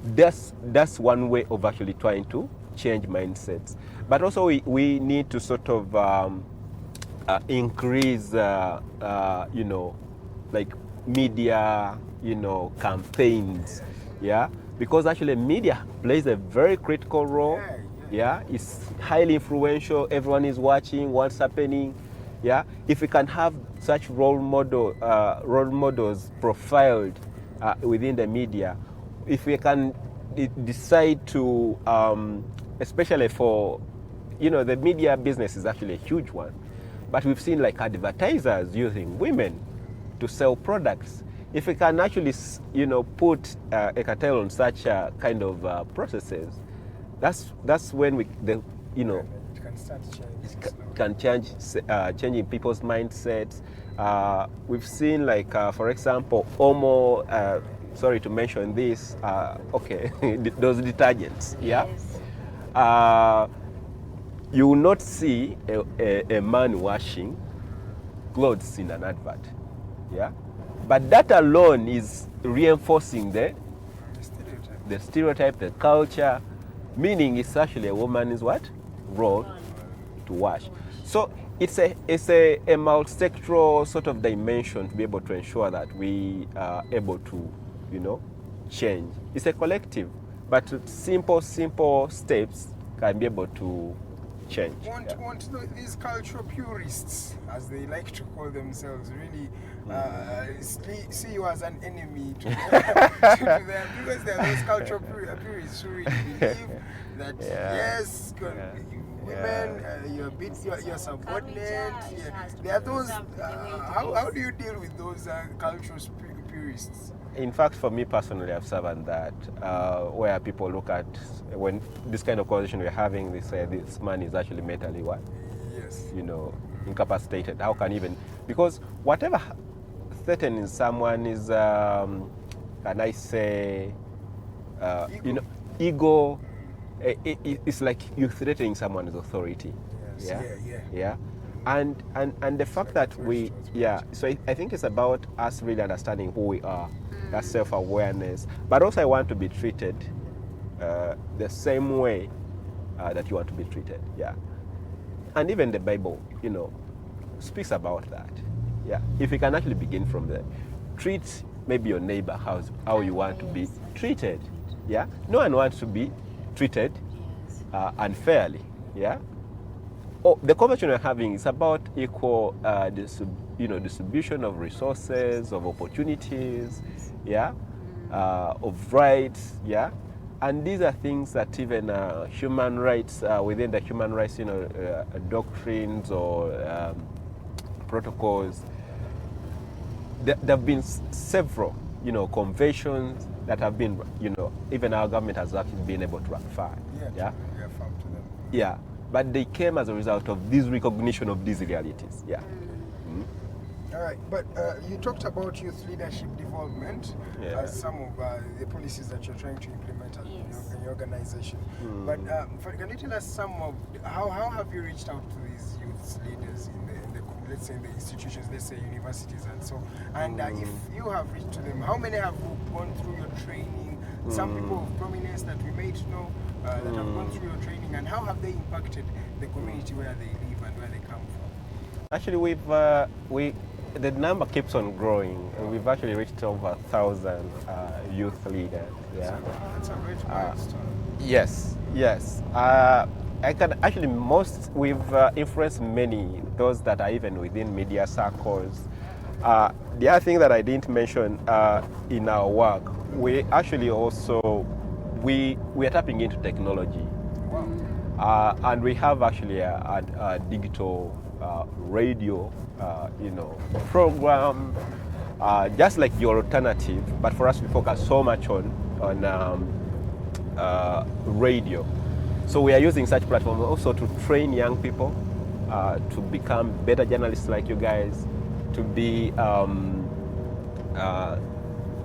that's one way of actually trying to change mindsets. But also we need to sort of increase, like media, campaigns, yeah, because actually media plays a very critical role. Yeah, it's highly influential. Everyone is watching what's happening. Yeah, if we can have such role models profiled within the media, if we can decide to, especially for, the media business is actually a huge one, but we've seen like advertisers using women to sell products. If we can actually, put a cartel on such kind of processes, that's when it can start changing people's mindsets. We've seen like, for example, Omo. Sorry to mention this. Okay, those detergents. Yeah. You will not see a man washing clothes in an advert. Yeah. But that alone is reinforcing the stereotype, the culture, meaning it's actually a woman's role to wash. So it's a multi-sectoral sort of dimension to be able to ensure that we are able to, change. It's a collective, but simple steps can be able to change. Want these cultural purists, as they like to call themselves, really see you as an enemy to them, because there are those cultural purists who really believe that yes, women, you're subordinate. There are those. How do you deal with those cultural purists? In fact, for me personally, I've served that, where people look at, when this kind of conversation we're having, they say this man is actually mentally incapacitated. How can even, because whatever threatens someone is, can I say, ego. It's like you're threatening someone's authority. Yeah. And the fact that so I think it's about us really understanding who we are, that self-awareness, but also I want to be treated the same way that you want to be treated. Yeah. And even the Bible, speaks about that. Yeah. If you can actually begin from there, treat maybe your neighbor how you want to be treated. Yeah, no one wants to be treated unfairly. Yeah. Oh, the conversation we're having is about equal, distribution of resources, of opportunities, yeah, of rights, yeah, and these are things that even human rights within the human rights, doctrines or protocols. There have been several, conventions that have been, even our government has actually been able to ratify. Yeah. Yeah. But they came as a result of this recognition of these realities. Yeah. All right, but you talked about youth leadership development as some of the policies that you're trying to implement in your organization. But can you tell us some of how have you reached out to these youth leaders in the let's say in the institutions, let's say universities and so? And if you have reached to them, how many have gone through your training? Some people of prominence that we may know that have gone through your training, and how have they impacted the community where they live and where they come from? Actually, the number keeps on growing. We've actually reached over 1,000 youth leaders. Yeah. That's a great milestone. Yes. I can actually we've influenced many, those that are even within media circles. The other thing that I didn't mention in our work, we actually also we are tapping into technology. Wow. And we have actually a digital radio, program, just like your alternative, but for us we focus so much on radio. So we are using such platforms also to train young people to become better journalists like you guys, to be,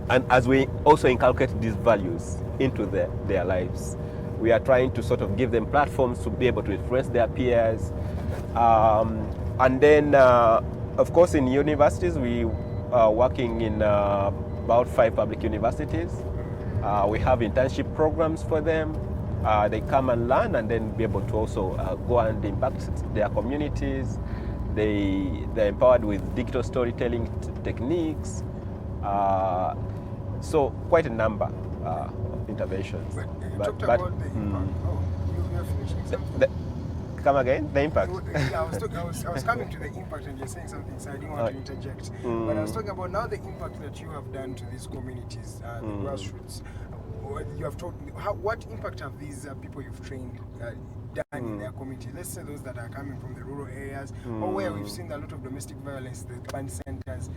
and as we also inculcate these values into their lives, we are trying to sort of give them platforms to be able to influence their peers. And then, of course, in universities, we are working in about 5 public universities. We have internship programs for them. They come and learn and then be able to also go and impact their communities. They're empowered with digital storytelling techniques. So quite a number of interventions. But you talked about the impact. You are finishing something? Come again? The impact? Yeah, I was coming to the impact and you're saying something, so I didn't want to interject. But I was talking about now the impact that you have done to these communities, the grassroots. You have told me, what impact have these people you've trained done in their community? Let's say those that are coming from the rural areas, or where we've seen a lot of domestic violence, the urban centers.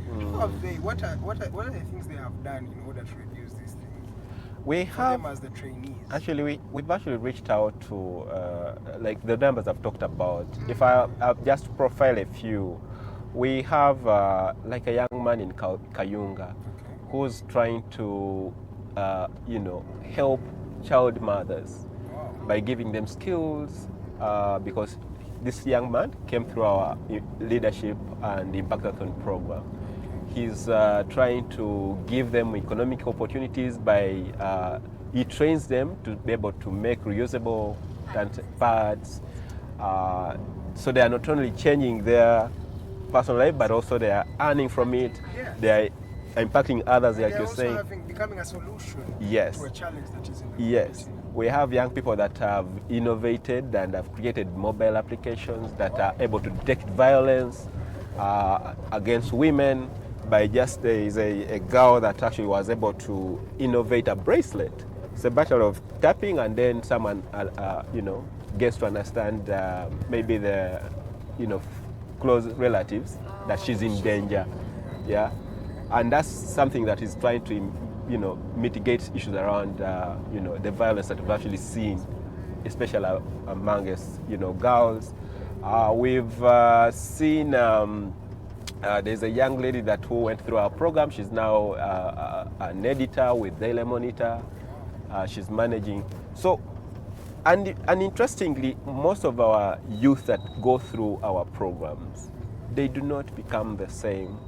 What are the things they have done in order to reduce these things? We have them as the trainees. Actually, we've actually reached out to like the numbers I've talked about. If I just profile a few, we have like a young man in Kayunga who's trying to help child mothers by giving them skills, because this young man came through our leadership and impactathon program. He's trying to give them economic opportunities by he trains them to be able to make reusable pads, so they are not only changing their personal life but also they are earning from it. They are impacting others, like you're saying. Becoming a solution yes. to a challenge that is in the community. Yes. We have young people that have innovated and have created mobile applications that are able to detect violence against women by just, there is a girl that actually was able to innovate a bracelet. It's a matter of tapping and then someone, gets to understand maybe the, close relatives that she's in danger. Yeah. And that's something that is trying to, mitigate issues around, the violence that we've actually seen, especially among us, girls. We've seen there's a young lady who went through our program. She's now an editor with Daily Monitor. She's managing. So, and interestingly, most of our youth that go through our programs, they do not become the same.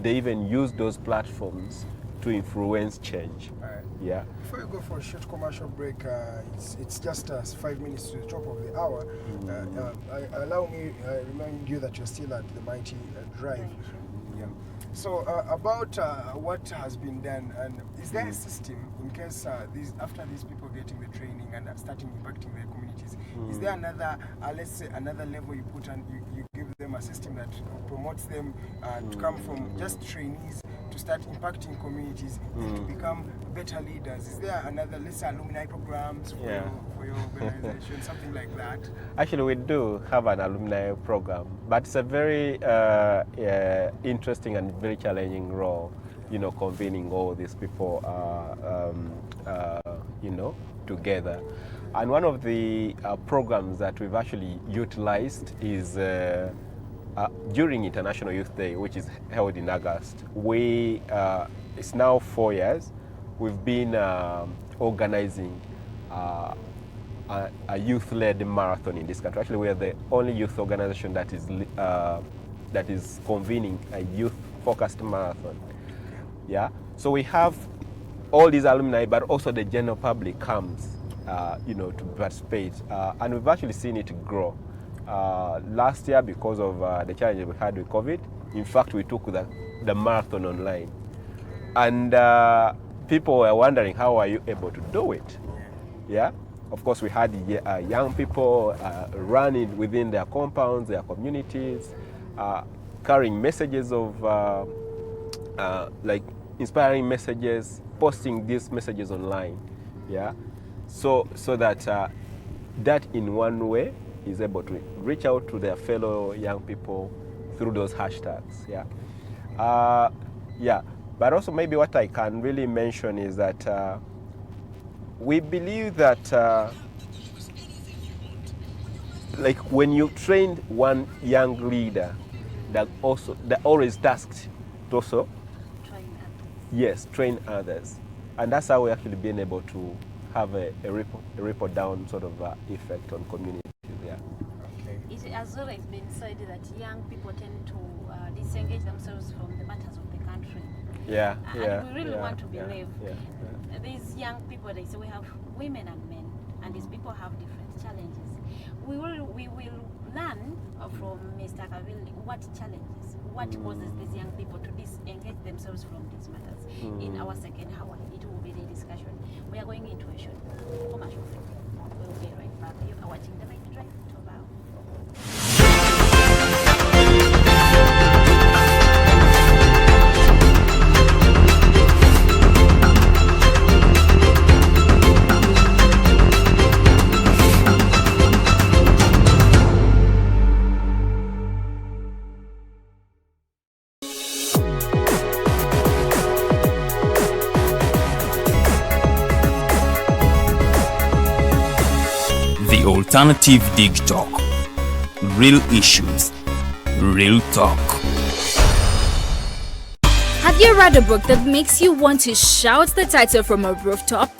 They even use those platforms to influence change. Right. Yeah. Before you go for a short commercial break, it's just 5 minutes to the top of the hour. Allow me remind you that you're still at the Mighty Drive. Yeah. So about what has been done, and is there a system in case after these people getting the training and starting impacting their communities, is there another, let's say another level you put and you give them a system that promotes them to come from just trainees to start impacting communities and to become better leaders? Is there another, let's say, alumni programs for your organization, something like that? Actually, we do have an alumni program, but it's a very interesting and very challenging role, you know, convening all these people, you know, together. And one of the programs that we've actually utilized is during International Youth Day, which is held in August. It's now 4 years. We've been organizing a youth-led marathon in this country. Actually, we are the only youth organization that is convening a youth-focused marathon. Yeah. So we have all these alumni, but also the general public comes, you know, to participate, and we've actually seen it grow. Last year, because of the challenges we had with COVID, in fact, we took the marathon online, and people were wondering, how are you able to do it? Yeah. Of course, we had young people running within their compounds, their communities, carrying messages of like inspiring messages, posting these messages online. Yeah, so that that in one way is able to reach out to their fellow young people through those hashtags. Yeah, yeah. But also maybe what I can really mention is that we believe that like when you train one young leader, they're always tasked to also train others, and that's how we actually been able to have a ripple down sort of effect on communities. Yeah. Okay. It has always been said that young people tend to disengage themselves from the matters of the country. Yeah, and we really want to believe these young people. They say we have women and men, and these people have different challenges. We will learn from Mr. Kaviri what challenges, what causes these young people to disengage themselves from these matters. In our second hour, it will be the discussion. We are going into a short commercial break. We will be right back. You are watching the Mighty Drive to Vow. Alternative Dig Talk. Real issues, real talk. Have you read a book that makes you want to shout the title from a rooftop?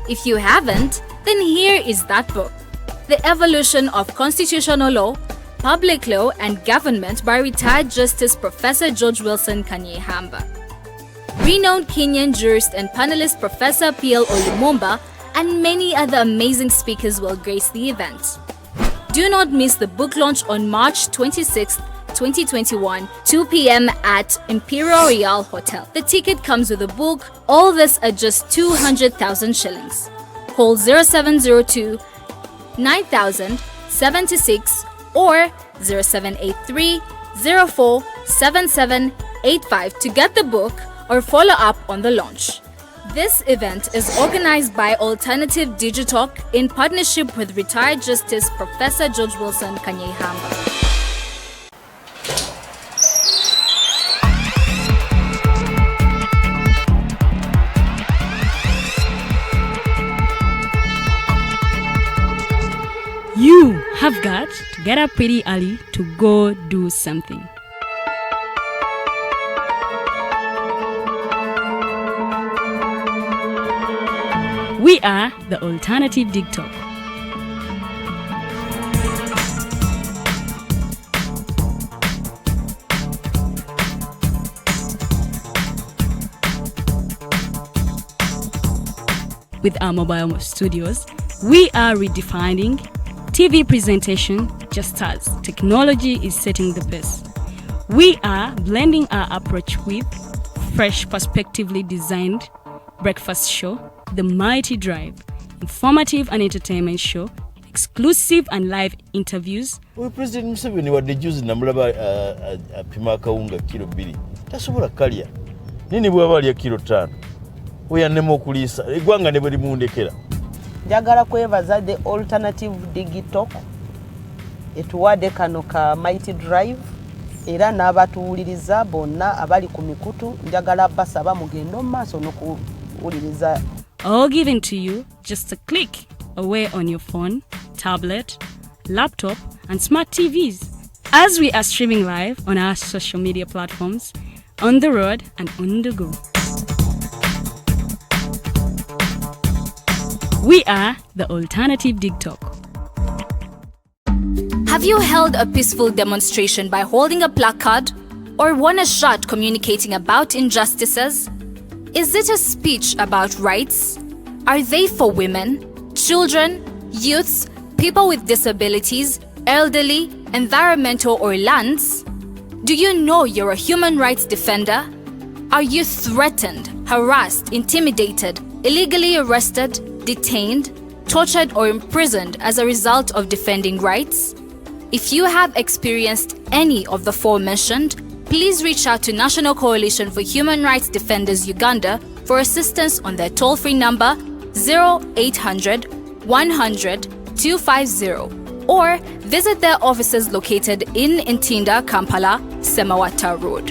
If you haven't, then here is that book. The Evolution of Constitutional Law, Public Law and Government by retired Justice Professor George Wilson Karuhanga. Renowned Kenyan jurist and panelist Professor P.L. Olumumba and many other amazing speakers will grace the event. Do not miss the book launch on March 26, 2021, 2 p.m. at Imperial Royal Hotel. The ticket comes with a book, all this at just 200,000 shillings. Call 0702 9000 76 or 0783 04 7785 to get the book or follow up on the launch. This event is organized by Alternative Digitalk in partnership with retired Justice Professor George Wilson Karuhanga. You have got to get up pretty early to go do something. We are the Alternative Dig Talk. With our mobile studios, we are redefining TV presentation just as technology is setting the pace. We are blending our approach with fresh, perspectively designed breakfast show, The Mighty Drive, informative and entertainment show, exclusive and live interviews. We President Museveni wadde juzi namulaba apima akawunga kilo 2 tasobola kalya nini bwaba alya kilo 5 oyannema okuliisa eggwanga ne bwe limundekera. Njagala kwebaza the alternative digital etuwadde kano ka Mighty Drive era n'abatuwuliriza bonna abali ku mikutu njagala basaba mugenda mu maaso n'okuwuliriza. All given to you just a click away on your phone, tablet, laptop, and smart TVs. As we are streaming live on our social media platforms, on the road and on the go. We are the Alternative TikTok. Have you held a peaceful demonstration by holding a placard or won a shot communicating about injustices? Is it a speech about rights? Are they for women, children, youths, people with disabilities, elderly, environmental or lands? Do you know you're a human rights defender? Are you threatened, harassed, intimidated, illegally arrested, detained, tortured or imprisoned as a result of defending rights? If you have experienced any of the aforementioned, please reach out to National Coalition for Human Rights Defenders Uganda for assistance on their toll-free number 0800 100 250 or visit their offices located in Ntinda, Kampala, Semawata Road.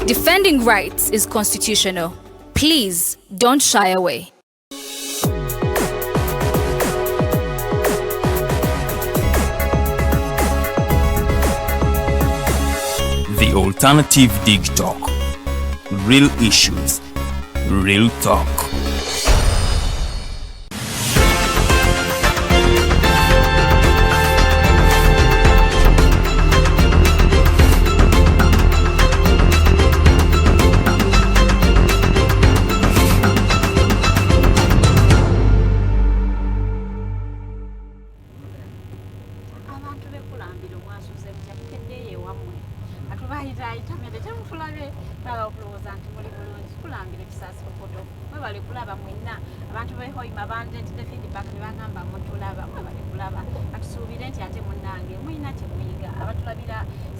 Defending rights is constitutional. Please don't shy away. The Alternative TikTok. Real issues, real talk.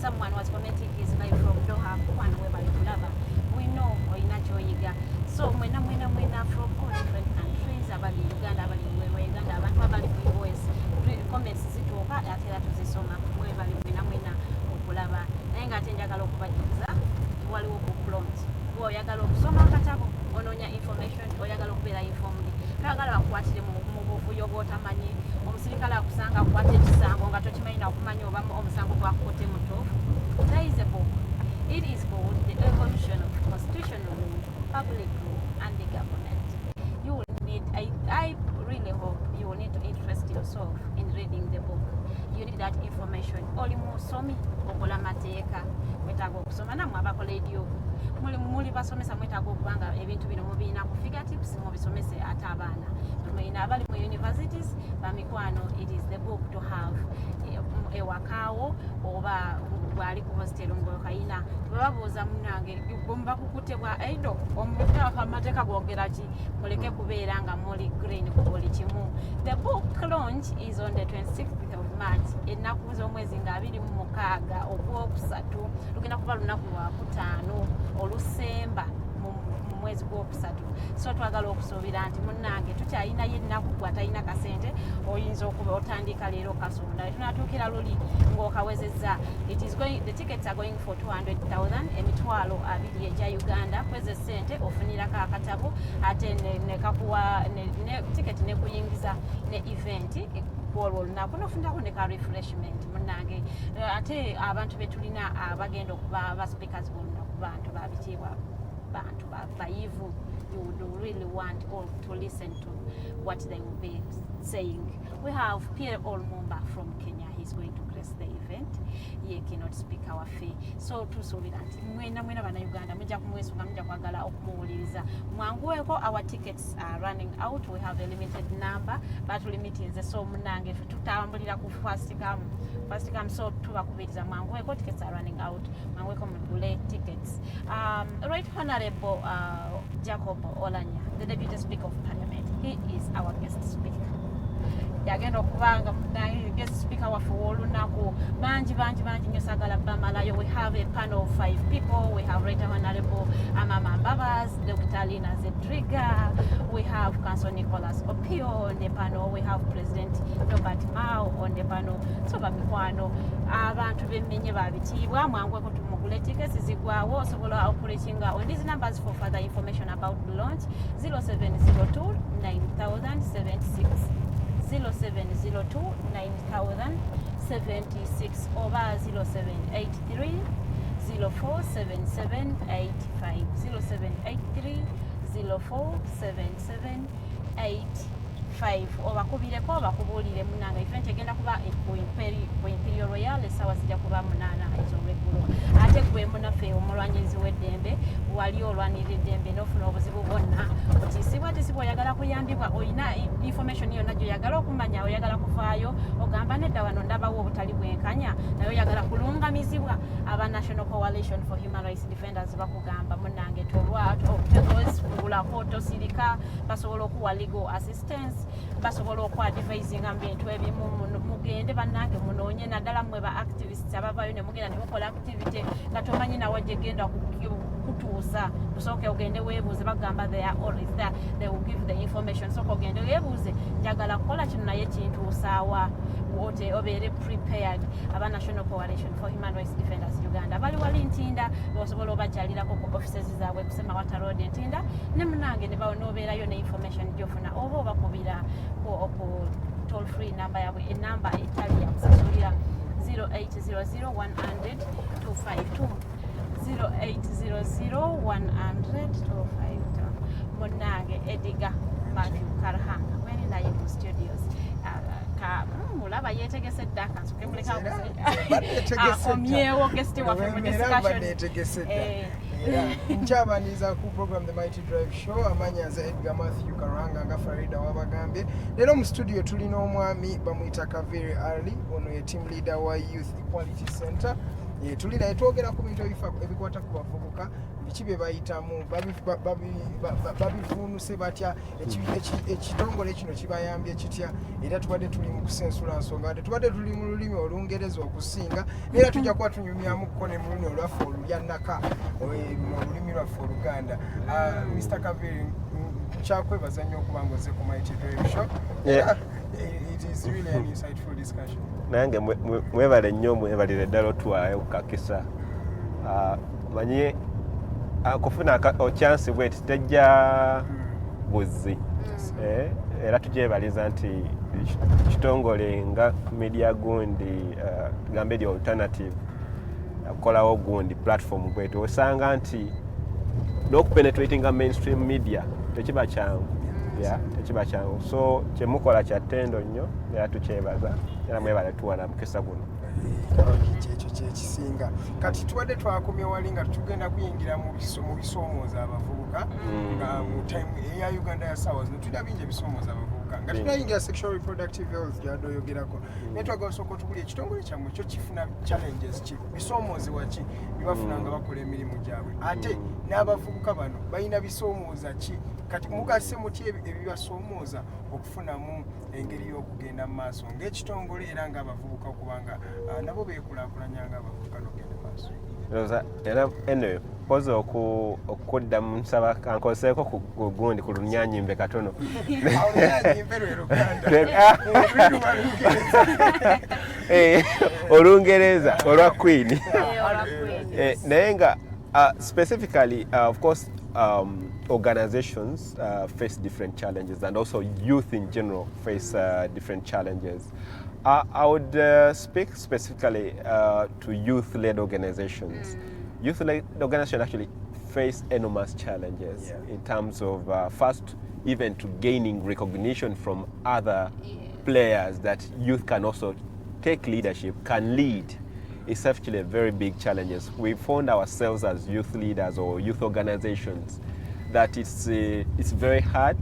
Someone was commenting his life from Doha, one where we know so mwena from all different countries abali Uganda abali Uganda abantu abali voice comments zituoka atera tuzisoma mwebali mwena okulaba naye nga ate njagala okubajuliza waliwo ku prompt oyagala okusoma akatabo ononya information oyagala okubeera informed kagala bakwatire mu buvuyo bw'otamanyi omusirikale akusanga akwate ekisango nga tokimanyi nakumanya oba omusango gwakukote mutuufu. There is a book. It is called The Evolution of Constitutional Rule, Public Rule and the Government. You will need, I really hope you will need to interest yourself in reading the book. You need that information. Oli musomi okola mateeka mwetaaga okusoma namwe abakola edyo muli basomesa mwetaaga okubanga ebintu bino mubiina ku fingertips mubisomese ate abaana mwina abali mu universities bamikwano. It is the book to have ewakaawo oba bwali ku hostel ng'okayina bababuuza munange gomba kukutebwa eido omutaka amateeka gwogera ki muleke kubeera nga muli green ku buli kimu. The book launch is on the 26th of March ennaku z'omwezi nga 26 ogwokusatu lugenda kuba lunaku lwakutaano olusemba mu mwezi gwokusatu. So twagala okusuubira nti munnange tukyayinayo ennaku gwatalina kasente oyinza okuba otandika leero kasonda tunatuukira luli ng'okawezezza. The tickets are going for 200,000 emitwalo 2 egya Uganda kweze sente ofunirako akatabo ate nekakuwa ticket nekuyingiza ne event olwo olunaku nofunirako ne ka refreshment munnange ate abantu betulina abagenda okuba ba speakers bonna ku bantu babitiibwa bantu bayivu. You would really want all to listen to what they will be saying. We have Pierre Olmumba from Kenya. He's going to grace the event. He cannot speak our fee. So tusuubira nti mwena bana Uganda mujja kumwesunga mujja kwagala okumuwuliriza mwanguweko. Our tickets are running out. We have a limited number but limited so munange tutambulira ku first come so tubakubiriza mwanguweko, tickets are running out, mwanguweko mugule tickets. Right Honorable Jacob Olanya, the Deputy Speaker of Parliament, he is our guest speaker. Yagenda okubanga guest speaker waffe w'olunaku bangi nnyo sagala bamalayo. We have a panel of 5 people. We have Right Honorable Amama Mbabas, Dr. Lina Zedriga, we have Councillor Nicholas Opio on the panel, we have President Robert Mao on the panel. So bamikwano abantu bemmenye babitiibwa mwanguweko tumugule tickets zigwawo osobola operatinga on these numbers for further information about the launch 0702 9076 0702 9076 over 0783 047785 0783 047785 obakubireko bakubulire munanga event egenda kuba ku Imperial Royal esawa zijja kuba 8 ez'olweggulo. Ate gwe munaffe omulwanyizi w'eddembe wali olwanirira eddembe n'ofuna obuzibu bwonna otiisibwa oyagala kuyambibwa olina information yonna gy'oyagala okumanya oyagala kufaayo ogamba nedda wano ndabawo obutali bwenkanya naye oyagala kulungamizibwa aba National Coalition for Human Rights Defenders bakugamba munnange tolwatofungulako tosirika basobola okuwa legal assistance basobola okwadvisinga mu bintu ebimu mugende bannange munoonye naddala mmwe ba activists abavaayo ne mugenda ne mukola activity nga tomanyi nawa gye genda kutuusa tusooke ogende weebuuze bagamba they are always there, they will give the information. Sooka ogende weebuuze njagala kukola kino naye kintuusaawa wote obeere prepared. Aba National Coalition for Human Rights Defenders Uganda bali wali Ntinda osobola obakyalirako ku offices zaabwe kusema Wata Road Ntinda ne munange ne bawo n'obeerayo ne information gy'ofuna oba obakubira ku toll free number yaabwe enamba etali yakusasulira 0800 100 252 0800 100 252. Munange Edgar Mathew Karuhanga mwene naye mu studios mulaba yetegese dda kansoke muleka akomyewo guest waffe mu discussion nkyabaniza ku program The Mighty Drive Show amanyaza Edgar Mathew Karuhanga nga Farida wabagambye. Leero mu studio tulina omwami bamuyita Kaviri Ali, ono ye team leader wa Youth Equality Center. Tuli naye twogera ku bintu ebikwata ku bavubuka biki bye bayitamu babivuunuse batya ekitongole kino kibayambye kitya era tubadde tuli mu kusensula nsonga ate tubadde tuli mu lulimi Olungereza okusinga era tujja kuba tunyumyamuko ne mu lulimi olwaffe olulyannaka olulimi lwaffe Oluganda. Mr. Kaviri kyakwebaza nnyo okuba ng'ozze ku Mighty Drive Show. It is really an insightful discussion. Nange mwebale nnyo mwebalire ddala otwaye okukakisa manyi kufuna chance bweti tejja buzzi era tugyebaliza nti kitongole nga media gundi gambe di alternative akolawo gundi platform bwetu osanga nti n'okupenetratinga mainstream media tekiba kyangu tekiba kyangu so kyemukola kyatendo nnyo era tukyebaza era mwebale tuwala mukisa guno ekyo kyekisinga kati tubadde twakomye wali nga tugenda kuyingira mu bisoomooza abavubuka nga mu time eya Uganda ya sawa zino tulina bingi ebisoomooza abavubuka nga tunayingira sexual reproductive health gyadde oyogerako naye twagala osooka otubulya ekitongole kyammwe kyo kifuna challenges ki bisoomoozi ki bibafuna nga bakola emirimu gyabwe ate n'abavubuka bano balina bisoomooza ki kati mugase muti ebibasoomooza okufunamu engeri y'okugenda mu maaso ng'ekitongole era ng'abavubuka okubanga nabo beekulaakulanya ng'abavubuka n'okugenda mu maaso. Era anyway poza okuddamu nsaba kankoseeko ku gundi ku lunyanyimbe katono Olungereza olwa Queen naye nga specifically of course organizations face different challenges and also youth in general face different challenges. I would speak specifically to youth-led organizations. Youth-led organizations actually face enormous challenges in terms of first, even to gaining recognition from other players that youth can also take leadership, can lead. It's actually a very big challenge. We found ourselves as youth leaders or youth organizations that it's very hard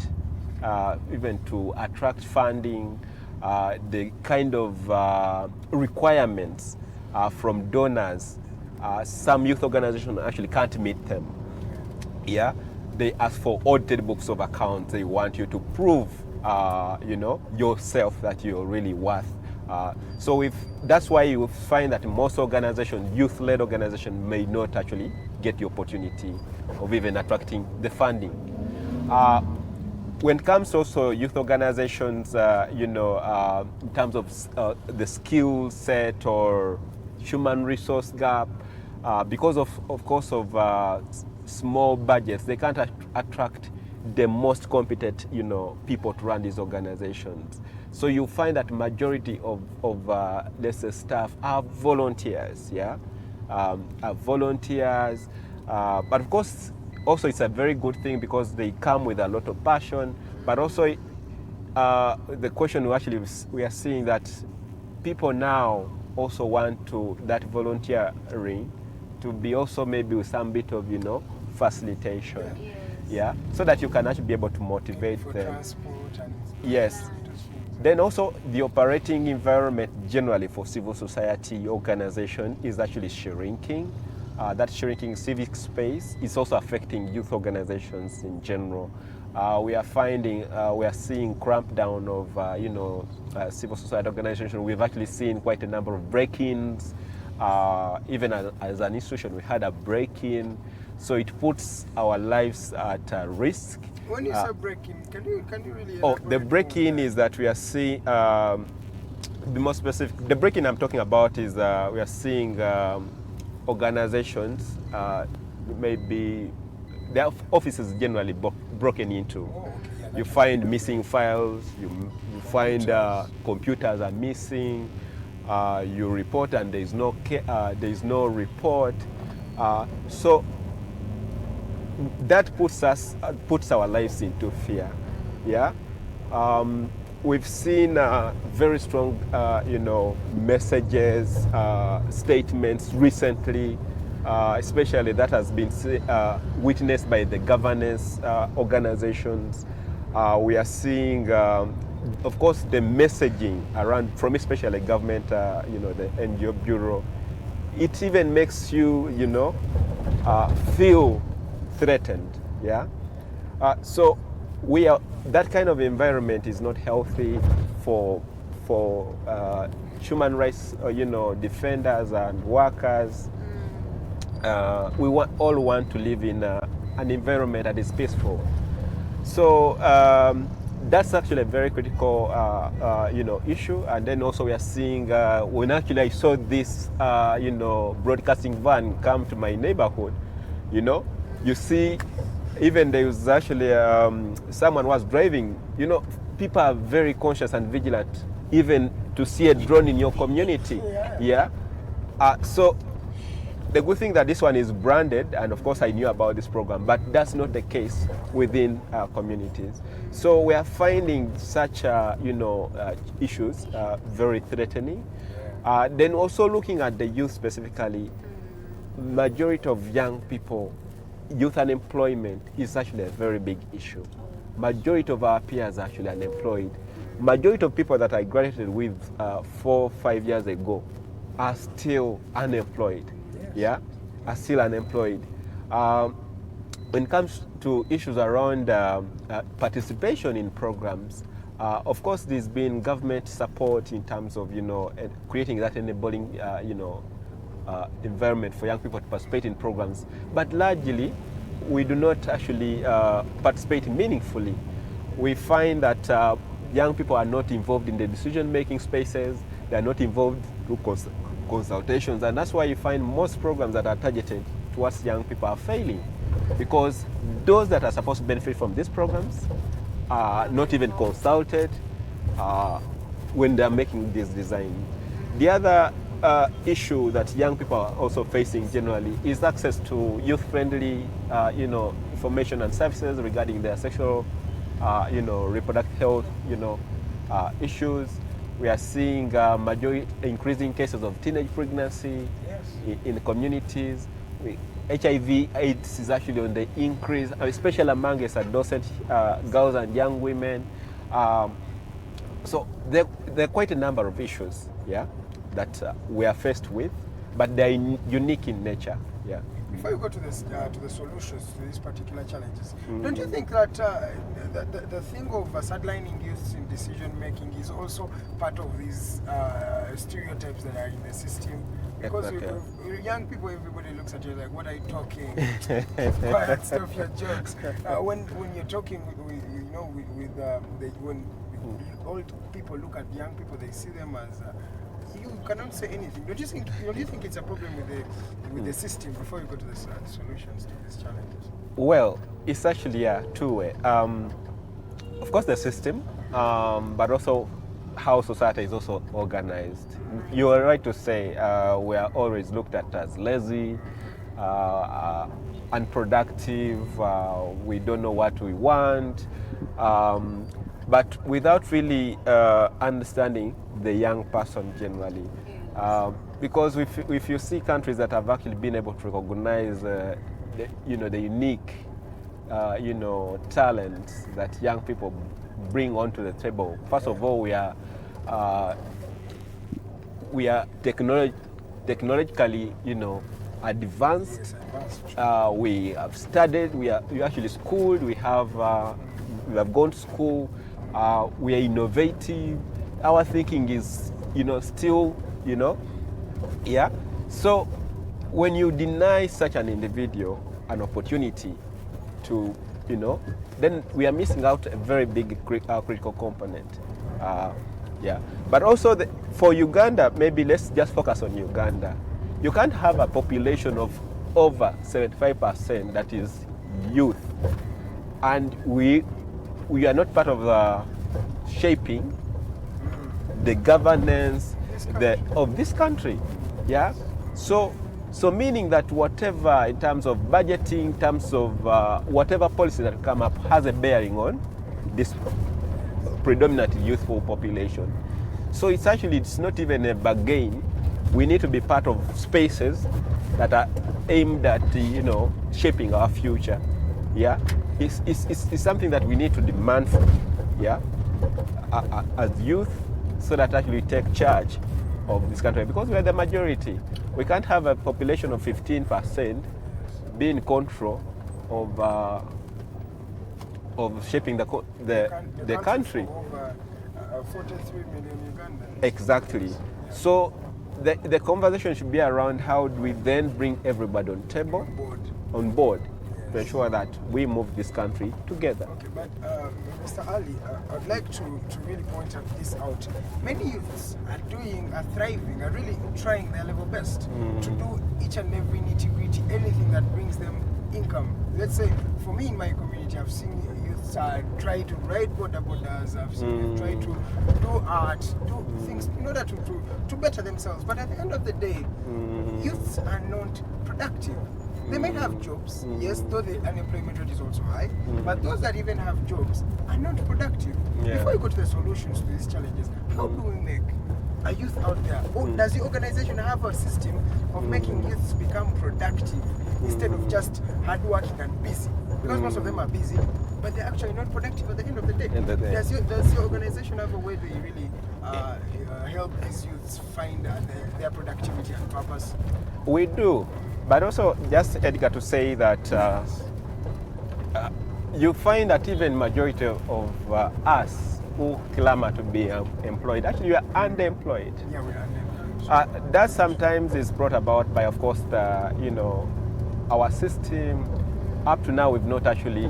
even to attract funding, the kind of requirements from donors. Some youth organizations actually can't meet them. Yeah, they ask for audited books of accounts. They want you to prove, yourself that you're really worth. So that's why you find that most organizations, youth-led organizations, may not actually get the opportunity of even attracting the funding. When it comes to also youth organizations, in terms of the skill set or human resource gap, because of course of small budgets, they can't attract the most competent, people to run these organizations. So you find that majority of let's say staff are volunteers, are volunteers, but of course also it's a very good thing because they come with a lot of passion, but also the question we are seeing that people now also want that volunteering to be also maybe with some bit of facilitation, so that you can actually be able to motivate them. Yes. Then also the operating environment generally for civil society organization is actually shrinking. That shrinking civic space is also affecting youth organizations in general. We are seeing crampdown of civil society organizations. We've actually seen quite a number of break-ins. Even as an institution, we had a break-in. So it puts our lives at risk. When you say break-in, can you really? The break-in is that we are seeing. Be more specific. The break-in I'm talking about is we are seeing organizations, maybe their offices generally broken into. You find missing files. You find computers are missing. You report and there is no report. So that puts our lives into fear. We've seen very strong messages, statements recently, especially that has been witnessed by the governance organizations. We are seeing of course the messaging around from especially government, the NGO bureau. It even makes you feel threatened. So that kind of environment is not healthy for human rights defenders and workers. We all want to live in an environment that is peaceful. So that's actually a very critical issue. And then also we are seeing when actually I saw this broadcasting van come to my neighborhood, you see even there was actually someone was driving. People are very conscious and vigilant even to see a drone in your community. So the good thing that this one is branded, and of course I knew about this program, but that's not the case within our communities. So we are finding such issues very threatening. Then also looking at the youth specifically, majority of young people, youth unemployment is actually a very big issue. Majority of our peers are actually unemployed. Majority of people that I graduated with 4 or 5 years ago are still unemployed. Are still unemployed. When it comes to issues around participation in programs, of course there's been government support in terms of creating that enabling environment for young people to participate in programs, but largely we do not actually participate meaningfully. We find that young people are not involved in the decision-making spaces. They are not involved through consultations, and that's why you find most programs that are targeted towards young people are failing, because those that are supposed to benefit from these programs are not even consulted when they're making this design. The other issue that young people are also facing generally is access to youth-friendly, information and services regarding their sexual, reproductive health, issues. We are seeing increasing cases of teenage pregnancy in communities. HIV/AIDS is actually on the increase, especially among adolescent girls and young women. So there are quite a number of issues, that that we are faced with, but they're unique in nature. Yeah. Before you go to this to the solutions to these particular challenges, don't you think that the thing of sidelining youth in decision making is also part of these stereotypes that are in the system? Because with young people, everybody looks at you like, "What are you talking? Quiet, stop your jokes." When you're talking when old people look at young people, they see them as you cannot say anything. Don't you think it's a problem with the system before you go to the solutions to these challenges? Well, it's actually a two-way. Of course, the system, but also how society is also organized. You are right to say we are always looked at as lazy, unproductive. We don't know what we want, but without really understanding the young person generally. Because if you see countries that have actually been able to recognize the unique talents that young people bring onto the table. First of all, we are technologically advanced. We have studied. We are actually schooled. We have gone to school. We are innovative. Our thinking is still yeah. So when you deny such an individual an opportunity to then we are missing out a very big critical component. Yeah, but also for Uganda, maybe let's just focus on Uganda. You can't have a population of over 75% that is youth, and we are not part of the shaping the governance of this country. Yeah, so meaning that whatever in terms of budgeting, in terms of whatever policy that come up has a bearing on this predominantly youthful population. So it's not even a bargain. We need to be part of spaces that are aimed at shaping our future. Yeah, it's something that we need to demand for. Yeah, as youth, so that actually we take charge of this country, because we are the majority. We can't have a population of 15% be in control of shaping the country. Over 43 million Ugandans. Exactly. So the conversation should be around how do we then bring everybody on board to ensure that we move this country together. Okay, but Mr. Ali, I'd like to really point this out. Many youths are thriving, are really trying their level best to do each and every nitty-gritty, anything that brings them income. Let's say, for me in my community, I've seen youths try to ride borders, I've seen them try to do art, do things in order to better themselves. But at the end of the day, youths are not productive. They may have jobs, yes, though the unemployment rate is also high, but those that even have jobs are not productive. Yeah. Before you go to the solutions to these challenges, how do we make a youth out there? Or does the organization have a system of making youths become productive instead of just hardworking and busy? Because most of them are busy, but they're actually not productive at the end of the day. Does your organization have a way to really help these youths find their productivity and purpose? We do. But also, just Edgar, to say that you find that even majority of us who clamor to be employed, actually we are underemployed. Yeah, we are underemployed. That sometimes is brought about by, of course, our system. Up to now, we've not actually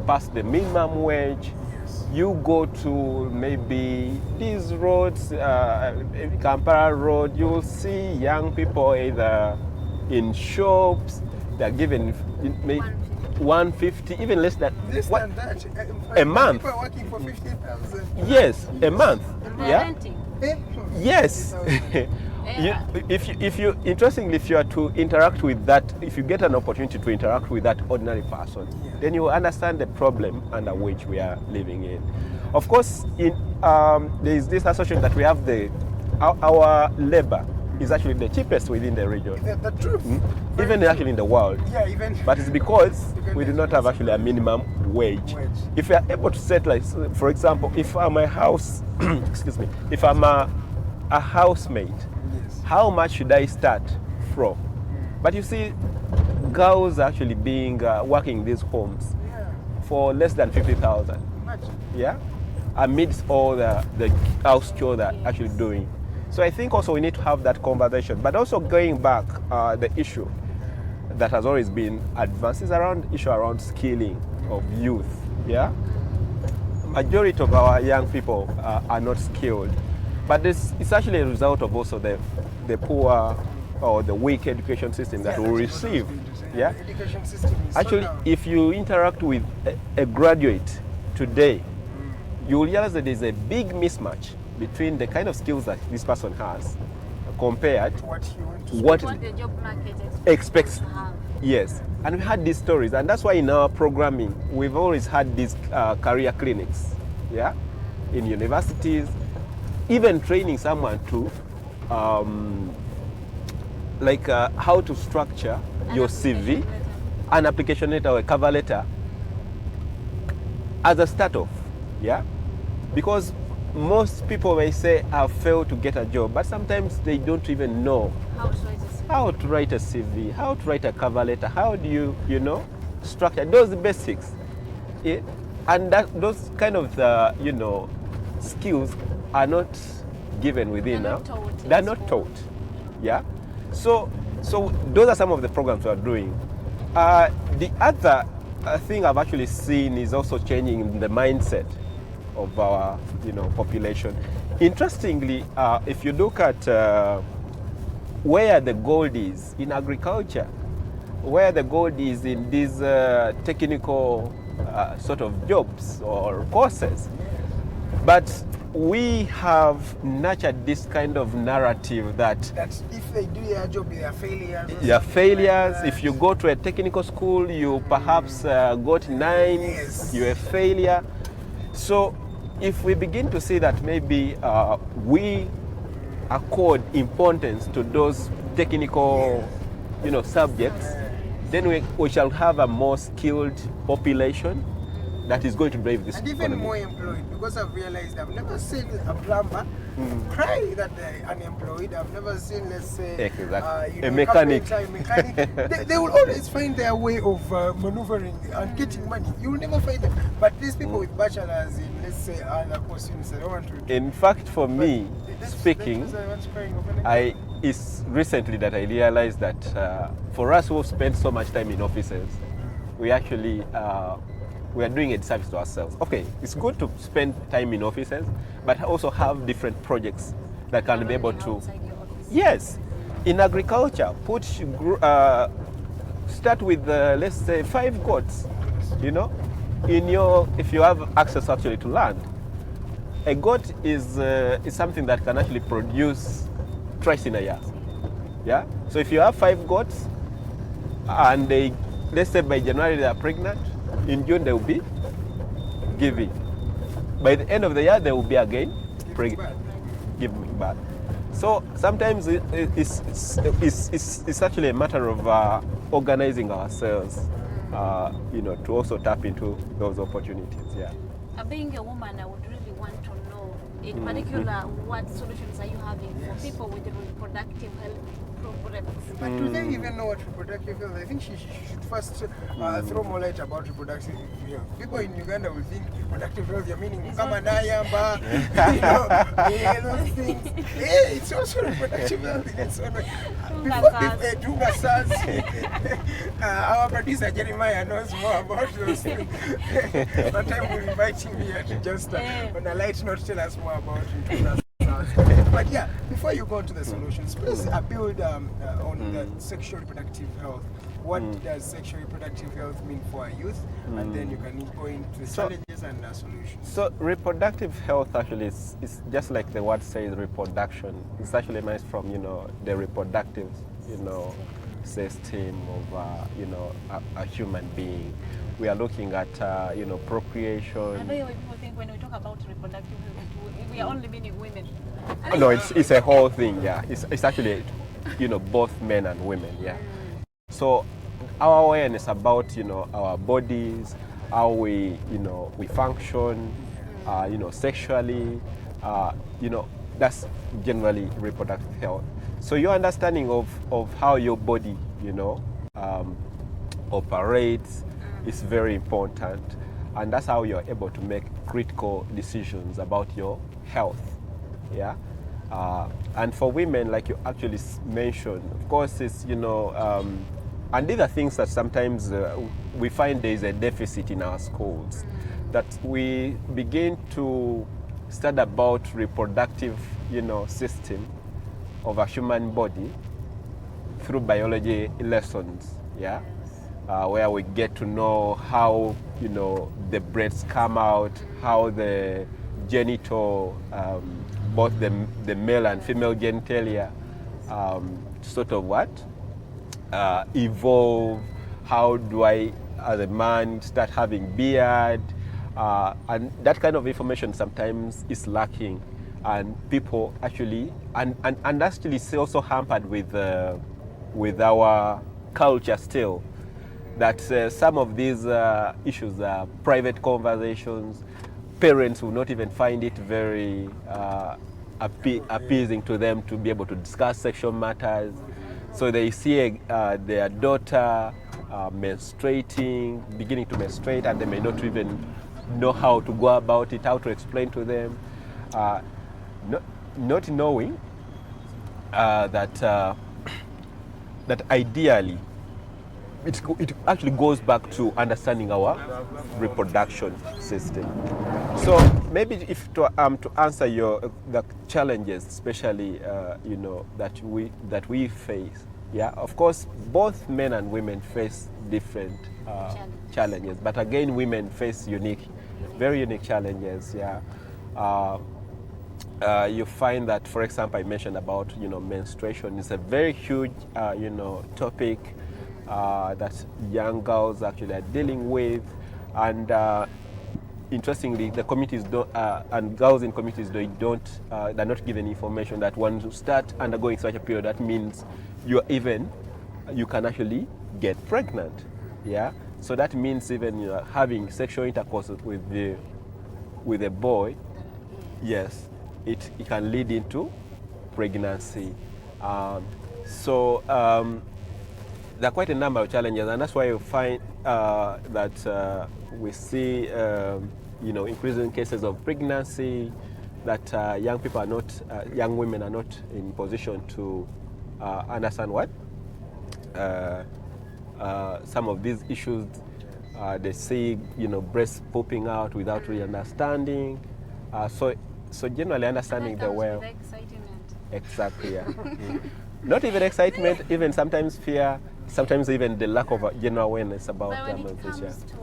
passed the minimum wage. Yes. You go to maybe these roads, Kampala Road, you'll see young people either in shops, they're given maybe 150, even less than that. A month. People are working for 50,000. Yes, a month. Yeah. Renting. Yes. If you interestingly, if you are to interact with that, if you get an opportunity to interact with that ordinary person, then you understand the problem under which we are living in. Of course, there is this assumption that we have our labor is actually the cheapest within the region. The truth. Even actually in the world. Yeah, even. But it's because we do not have actually a minimum wage. If we are able to set, like, for example, if I'm a house, excuse me, if I'm a a housemate, Yes. how much should I start from? But you see, girls actually being working in these homes Yeah. for less than 50,000. Imagine. Yeah, amidst all the house chores they're actually doing. So I think also we need to have that conversation. But also going back, the issue that has always been advanced is around skilling of youth. Yeah, majority of our young people are not skilled, but it's actually a result of also the poor or the weak education system that we receive. Yeah, The education system is so actually, down. if you interact with a graduate today, you will realize that there's a big mismatch between the kind of skills that this person has compared What you want to what What the job market expects. to have. Yes, and we had these stories, and that's why in our programming we've always had these career clinics, yeah, in universities, even training someone to how to structure your CV, an application letter or a cover letter as a start off, yeah, because most people may say I've failed to get a job, but sometimes they don't even know How to write a CV. how to write a CV, how to write a cover letter, how do you structure those basics. Yeah? And those kind of skills are not given within They're now. not taught in They're not school. taught. Yeah. So those are some of the programs we are doing. The other thing I've actually seen is also changing the mindset of our population. Interestingly, if you look at where the gold is in agriculture, where the gold is in these technical sort of jobs or courses, but we have nurtured this kind of narrative that if they do their job, they are failures. or you are something failures. like that. If you go to a technical school, you perhaps got 9s, Yes. you're a failure. So if we begin to see that maybe we accord importance to those technical subjects, then we shall have a more skilled population that is going to drive this And even economy. more employed, because I've realized I've never seen a plumber cry that they're unemployed. I've never seen, let's say, Exactly. A mechanic. They will always find their way of maneuvering and getting money. You will never find them. But these people with bachelors in, let's say, other course units, I don't want to. In fact, for me, speaking, it's recently that I realized that for us who spend so much time in offices, we actually we are doing a disservice to ourselves. Okay, it's good to spend time in offices, but also have different projects that can be able to. Outside your office. Yes, in agriculture, start with let's say 5 goats. If you have access actually to land, a goat is something that can actually produce twice in a year. Yeah. So if you have 5 goats, and let's say by January they are pregnant, in June they will be giving. By the end of the year they will be again giving birth. So sometimes it's actually a matter of organizing ourselves, to also tap into those opportunities. Yeah. Being a woman, I would really want to know, in particular, what solutions are you having for people with reproductive health problems? But do they even know what reproductive health? I think she should first throw more light about reproductive health. People in Uganda will think reproductive health, you're meaning kama nayamba, those things. Yeah, it's also reproductive health in its own way. Tunga Saz. Our producer Jeremiah knows more about those things. One time we'll invite him here to just on a light note tell us more about Tunga Saz. But yeah, before you go to the solutions, please build on the sexual reproductive health. What does sexual reproductive health mean for our youth? And then you can go into the challenges and solutions. So reproductive health actually is just like the word says, reproduction. It's actually nice from the reproductive system of a human being. We are looking at procreation. I know people think when we talk about reproductive health, we are only meaning women. No, it's a whole thing. Yeah, it's actually both men and women. Yeah. So our awareness about our bodies, how we we function, sexually, That's generally reproductive health. So your understanding of how your body, operates is very important, and that's how you're able to make critical decisions about your health. Yeah. And for women, like you actually mentioned, of course, it's, and these are things that sometimes we find there is a deficit in our schools, that we begin to study about reproductive, system of a human body through biology lessons, yeah, where we get to know how, the breasts come out, how the genital, both the male and female genitalia, sort of evolve. How do I, as a man, start having beard? And that kind of information sometimes is lacking, and people actually, and actually it's also hampered with our culture still, that some of these issues are private conversations. Parents will not even find it very appeasing to them to be able to discuss sexual matters. So they see their daughter menstruating, beginning to menstruate, and they may not even know how to go about it, how to explain to them, not knowing that ideally it actually goes back to understanding our reproduction system. So maybe if to answer the challenges, especially that we face. Yeah, of course, both men and women face different challenges, but again, women face very unique challenges. Yeah, you find that, for example, I mentioned about menstruation is a very huge topic that young girls actually are dealing with, and interestingly, the communities don't, and girls in communities they're not given information that once you start undergoing such a period, that means you can actually get pregnant. Yeah, so that means even having sexual intercourse with a boy, yes, it can lead into pregnancy. There are quite a number of challenges, and that's why you find that we see increasing cases of pregnancy, that young women are not in position to understand some of these issues. They see breasts popping out without really understanding. So generally understanding the well. Exactly. Yeah. Not even excitement, even sometimes fear, sometimes even the lack of general awareness about menstruation. When it comes to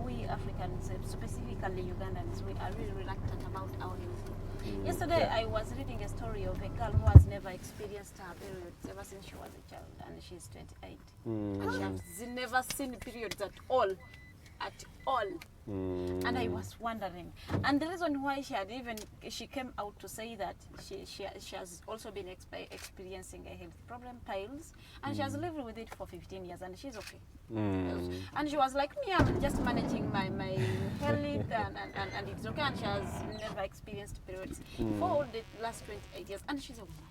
we Africans, specifically Ugandans, we are really reluctant about our health. Yesterday, I was reading a story of a girl who has never experienced her periods ever since she was a child, and she's 28. And she has never seen periods at all. And I was wondering, and the reason why she came out to say that she has also been experiencing a health problem, piles, and she has lived with it for 15 years, and she's okay. And she was like, me, I'm just managing my health, and it's okay, and she has never experienced periods for all the last 28 years, and she's a woman.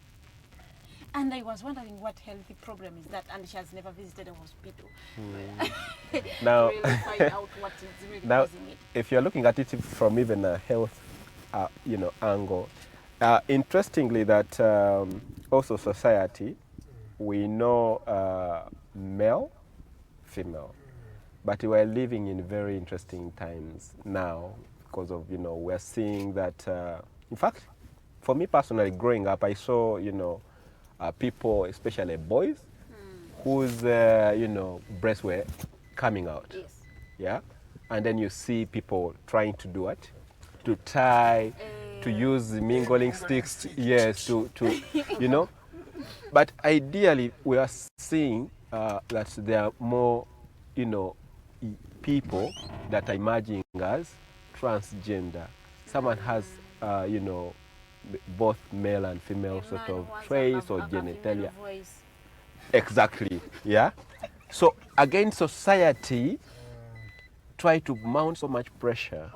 And I was wondering what healthy problem is that, and she has never visited a hospital. Now, to really find out what is really causing it. If you're looking at it from even a health, angle, interestingly, that also society, we know male, female, but we're living in very interesting times now because of we're seeing that. In fact, for me personally, growing up, I saw people, especially boys, whose breasts were coming out. Yes. Yeah, and then you see people trying to do it, to tie, to use mingling sticks. Yes, to But ideally, we are seeing that there are more, people that are emerging as transgender. Someone has, both male and female sort of traits or genitalia. Exactly, yeah. So again, society try to mount so much pressure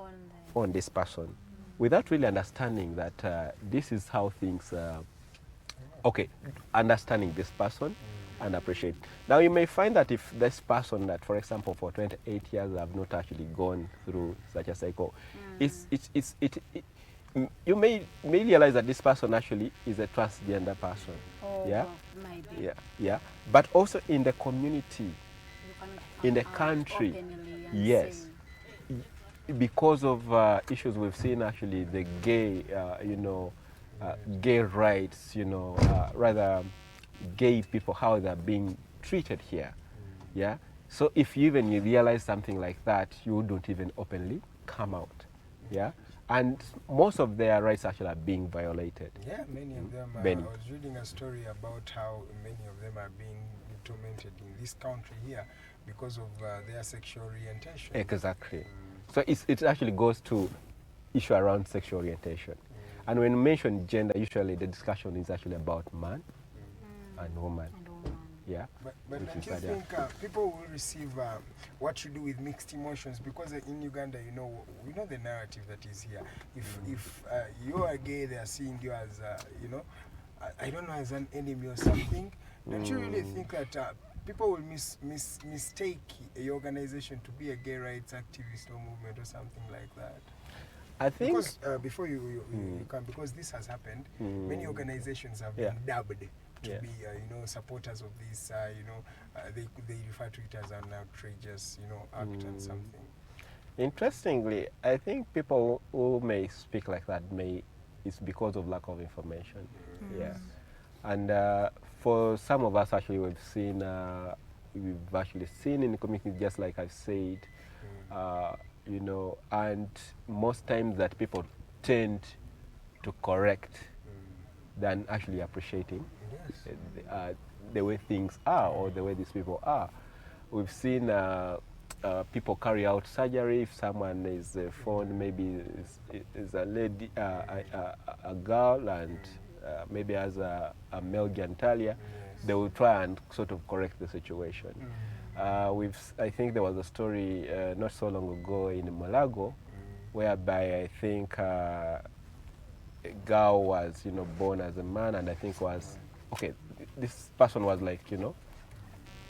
on this person. without really understanding that this is how things, okay, understanding this person and appreciate. Now you may find that if this person that, for example, for 28 years have not actually gone through such a cycle, you may realize that this person actually is a transgender person. Yeah, maybe. yeah. But also in the community, in the country, yes, because of issues we've seen actually the gay, gay rights, rather gay people, how they're being treated here. Yeah. So if you realize something like that, you don't even openly come out. Yeah. And most of their rights actually are being violated. Yeah, many of them. Many. I was reading a story about how many of them are being tormented in this country here because of their sexual orientation. Exactly. So it actually goes to issue around sexual orientation. And when you mention gender, usually the discussion is actually about man and woman. Yeah. But don't you think people will receive what you do with mixed emotions? Because in Uganda, we know the narrative that is here. If you are gay, they are seeing you as, I don't know, as an enemy or something. Don't you really think that people will mistake your organization to be a gay rights activist or movement or something like that? I think because before you come, because this has happened, many organizations have been dubbed to be, supporters of this. They refer to it as an outrageous, act and something. Interestingly, I think people who may speak like that it's because of lack of information. Yeah, and for some of us, actually, we've actually seen in the community, just like I've said, and most times that people tend to correct than actually appreciating the way things are or the way these people are. We've seen people carry out surgery if someone is found maybe is a lady, a girl, and maybe has a male genitalia, they will try and sort of correct the situation. I think there was a story not so long ago in Malago, whereby I think a girl was, born as a man, and I think this person was like,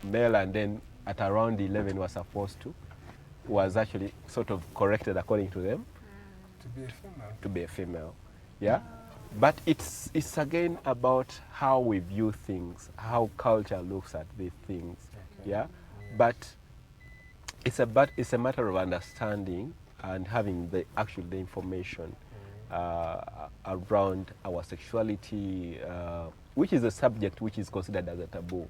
male, and then at around 11 was actually sort of corrected according to them to be a female. Yeah. But it's again about how we view things, how culture looks at these things. Yeah. But it's a matter of understanding and having the information around our sexuality, which is a subject which is considered as a taboo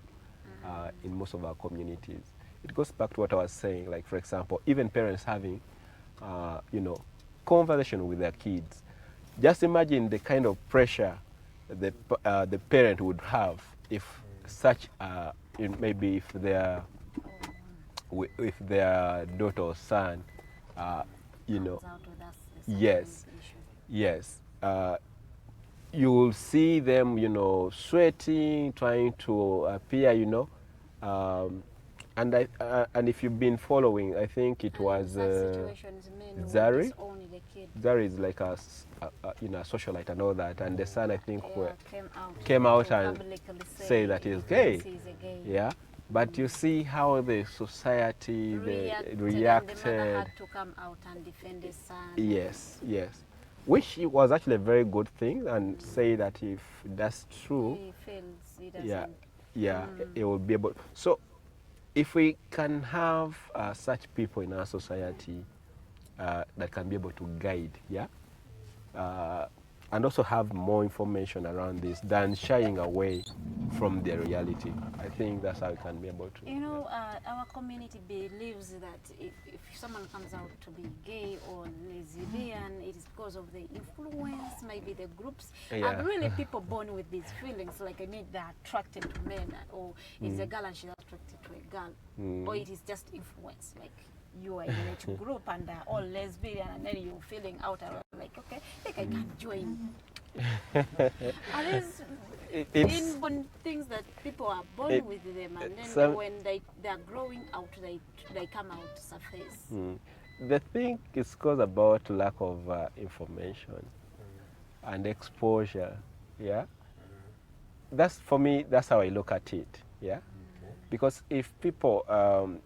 in most of our communities. It goes back to what I was saying, like, for example, even parents having, conversation with their kids. Just imagine the kind of pressure the parent would have if such, maybe if their daughter or son, yes, you will see them, sweating, trying to appear, and if you've been following, I think it was Zari. Zari is like a socialite and all that, and the son, I think, came out and said that he's gay. Yeah. But you see how the society reacted. The mother had to come out and defend his son. Yes. Which was actually a very good thing, and say that if that's true, he feels he doesn't. it will be able. So, if we can have such people in our society that can be able to guide, and also have more information around this than shying away from their reality. I think that's how we can be able to. Our community believes that if someone comes out to be gay or lesbian, it is because of the influence, maybe the groups. And really people born with these feelings, like they're attracted to men, or it's a girl and she's attracted to a girl, or it is just influence, like you are in a group and they're all lesbian, and then you're feeling out around, like, okay, I think I can join. And these inborn things that people are born with them, and then when they're growing out, they come out to surface. the thing is caused about lack of information and exposure. Yeah, that's for me. That's how I look at it. Yeah, because if people,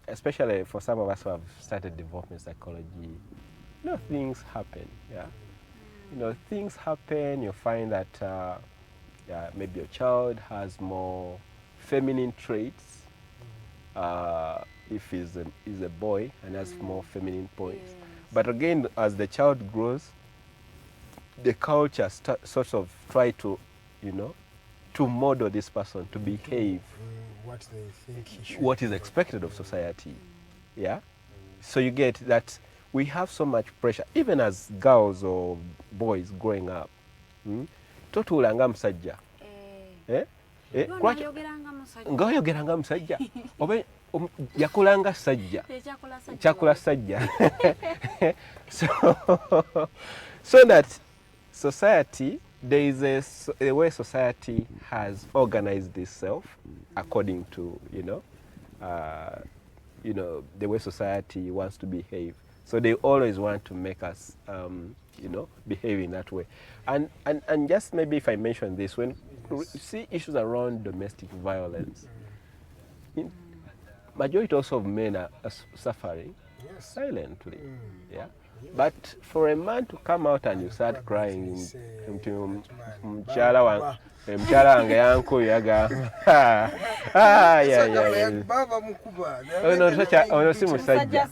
especially for some of us who have studied development psychology, things happen. Yeah, things happen. You find that maybe your child has more feminine traits. If he's a boy and has more feminine points. Yes. But again, as the child grows, the culture sort of try to, to model this person to behave what they think he should, what is expected of society. Yeah. So you get that we have so much pressure, even as girls or boys growing up. Totulanga musajja. Ngaoyogeranga musajja oba yakulanga sajja kyakula sajja. So that society, there is a way society has organized itself according to the way society wants to behave. So they always want to make us behave in that way. And just maybe if I mention this, when you see issues around domestic violence, majority also of men are suffering silently. Yeah. But for a man to come out and you start crying, mchala wange yankuyaga. Ono si musajja.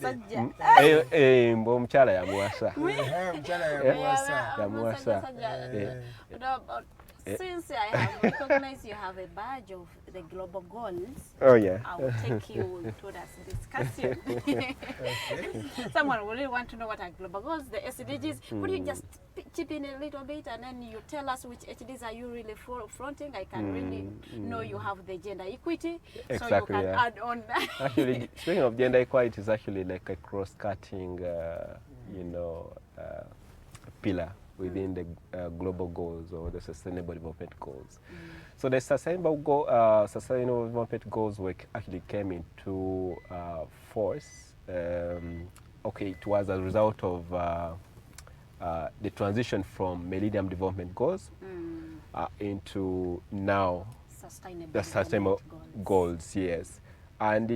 Omukyala yamuwasa. Since I have recognized you have a badge of the global goals, oh yeah, I will take you to that discussion. Someone will really want to know what are global goals, the SDGs. Could you just chip in a little bit and then you tell us which SDGs are you really fronting? I can really know you have the gender equity, exactly, so you can add on that. Actually, speaking of gender equality, is actually like a cross-cutting, pillar within the global goals or the sustainable development goals. So the sustainable development goals actually came into force. It was a result of the transition from Millennium Development Goals into now the sustainable goals. Yes, and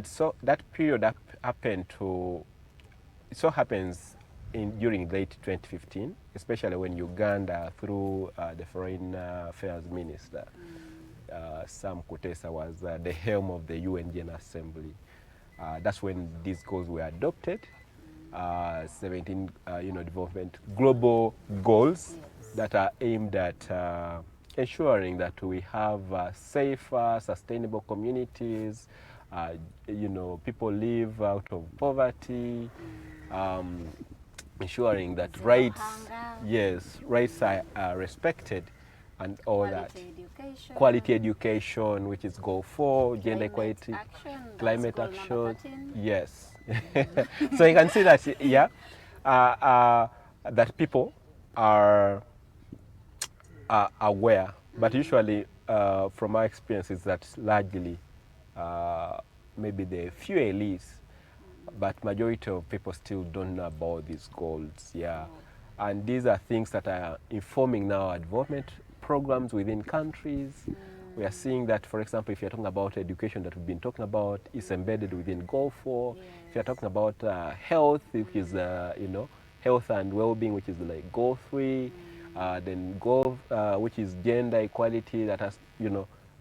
that period happened to. It so happens during late 2015, especially when Uganda, through the Foreign Affairs Minister, Sam Kutesa, was the helm of the UN General Assembly. That's when these goals were adopted, 17 development global goals that are aimed at ensuring that we have safer, sustainable communities, people live out of poverty, ensuring that rights are respected, and all quality education, which is goal 4, gender equality, climate action. Yes. So you can see that that people are aware, but usually from our experiences that largely maybe the few elites, but majority of people still don't know about these goals. And these are things that are informing now our development programs within countries. We are seeing that, for example, if you're talking about education that we've been talking about, is embedded within goal 4. If you're talking about health, which is health and well-being, which is like goal 3, then goal which is gender equality, that has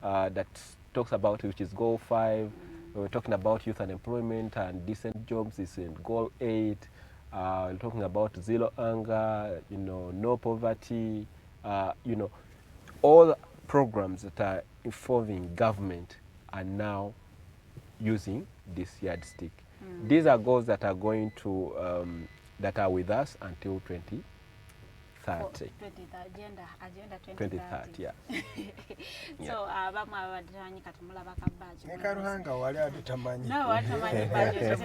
that talks about, which is goal 5. We're talking about youth unemployment and decent jobs, is in goal 8. We're talking about zero hunger, no poverty, all programs that are involving government are now using this yardstick. These are goals that are going to, that are with us until 2030. Agenda 2030, yeah. So, Karuhanga wali adutamanyi. No, watamanyi budget.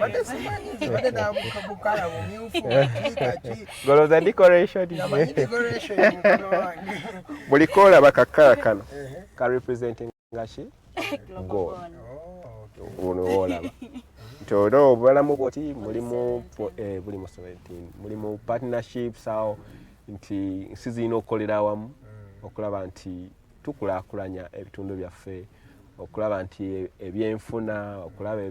Golo za decoration. Mulikola bakakala kano. Ka representing ngashi goal. Ono olaba. Toto balamu boti mulimu buli mu 17 mulimu partnerships awo nti sizina okukolera awamu okulaba nti tukulaakulanya ebitundu byaffe okulaba nti ebyenfuna okulaba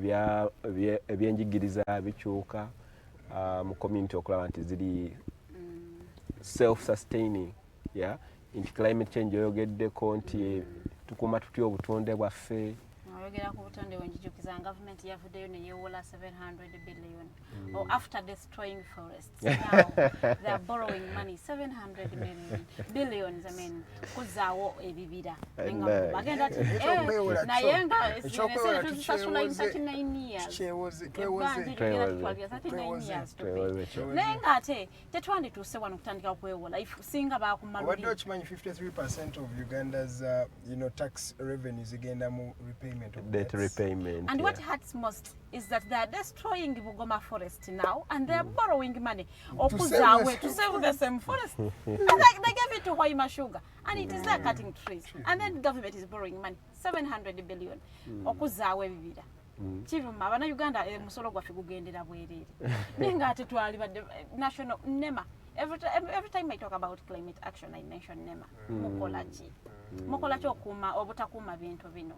ebyenjigiriza bikyuka mu community okulaba nti ziri self-sustaining yeah nti climate change oyogeddeko nti tukuuma tutya obutonde bwaffe oyogera ku butonde wenjijukiza government yavuddeyo neyewola 700 billion or after destroying forests now they are borrowing money 700 billions I mean kuzaawo ebibira bagenda ati naye nga tusasula in 39 years naye nga ate tetwandituuse wano kutandika kwewola singa bakumaluli wadde okimanyi 53% of Uganda's tax revenues igenda mu repayment of debt repayment. And yeah. what hurts most is that they are destroying Bugoma forest now and they are borrowing money to save the same forest. And they gave it to Hoima Sugar and it is there cutting trees. And then the government is borrowing money, 700 billion. Okuzawe bibira. Chivuma abana Uganda musolo gwafe gugendera bwerere. Nenga ate twali badde national NEMA. Every time I talk about climate action I mention NEMA. Mukolachi. Mukolachi okuma obutakuma bintu bino.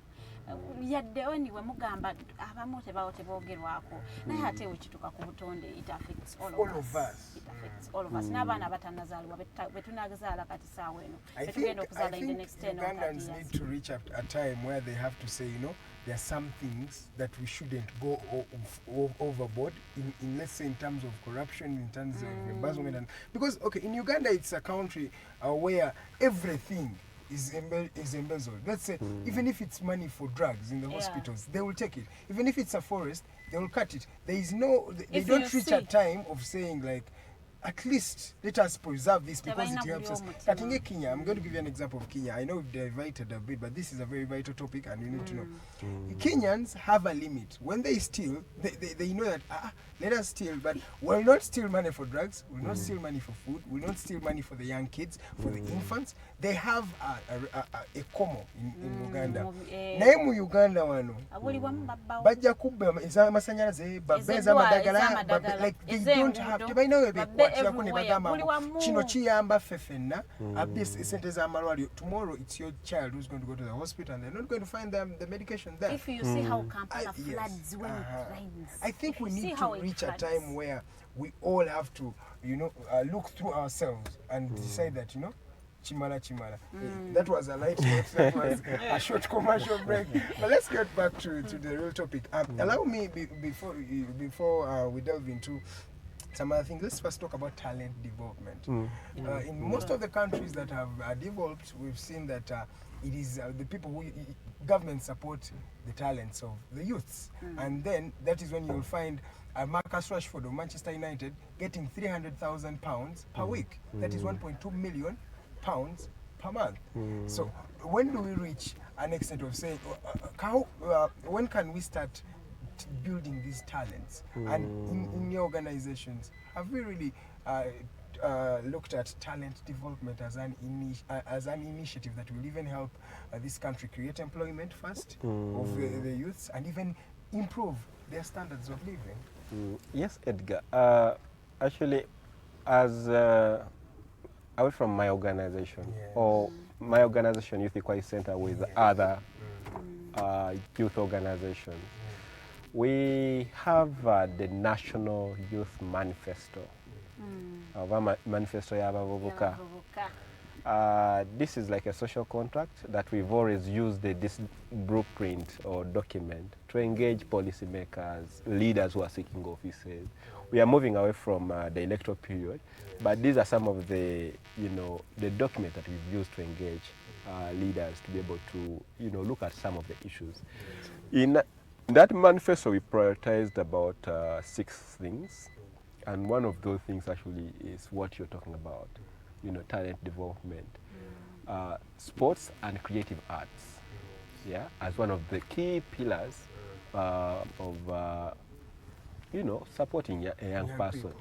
Yadde oniwe mugamba abamu teboogerwako naye ate wekituka ku butonde it affects all of us. It affects all of us. N'abaana batanazaalibwa betunazaala kati saawa eno betugenda okuzaala in the next 10 or 30 years. Ugandans need to reach a time where they have to say, there are some things that we shouldn't go overboard in let's say in terms of corruption, in terms of embezzlement, because in Uganda it's a country where everything is embezzled. Let's say even if it's money for drugs in the hospitals, they will take it. Even if it's a forest, they will cut it. There is they don't reach a time of saying like, at least let us preserve this because it helps us. Katinge Kenya, I'm going to give you an example of Kenya. I know we've diverted a bit, but this is a very vital topic and you need to know. Kenyans have a limit. When they steal, they know that, let us steal, but we'll not steal money for drugs, we'll not steal money for food, we'll not steal money for the young kids, for the infants. They have a komo in Uganda. Name Uganda wano. Bajja kubba ez'amasanyalaze, babbe ez'amadagala, like they don't have, tebalinawo nebagamba kino kiyamba ffe ffenna abbe sente z'amalwaliro. Tomorrow it's your child who's going to go to the hospital and they're not going to find the medication there. If you see how Kampala floods when it rains. I think we need to reach a time where we all have to, look through ourselves and decide that, Chimala. That was a light note, that was a short commercial break. But let's get back to the real topic. Allow me, before we delve into some other things, let's first talk about talent development. In most of the countries that have developed, we've seen that it is the people who government support the talents of the youths. And then that is when you'll find Marcus Rashford of Manchester United getting £300,000 per week. That is 1.2 million pounds per month. So when do we reach an extent of saying when can we start building these talents? And in your organizations, have we really looked at talent development as an initiative that will even help this country create employment first of the youths and even improve their standards of living? Yes, Edgar. Actually, as away from my organization or my organization, Youth Equality Center, with other youth organizations, we have the National Youth Manifesto. Manifesto y'abavubuka. This is like a social contract that we've always used this blueprint or document to engage policymakers, leaders who are seeking offices. We are moving away from the electoral period, but these are some of the, the documents that we've used to engage leaders to be able to, look at some of the issues. In that manifesto, we prioritized about 6 things, and one of those things actually is what you're talking about, talent development, sports and creative arts, as one of the key pillars of supporting a young person.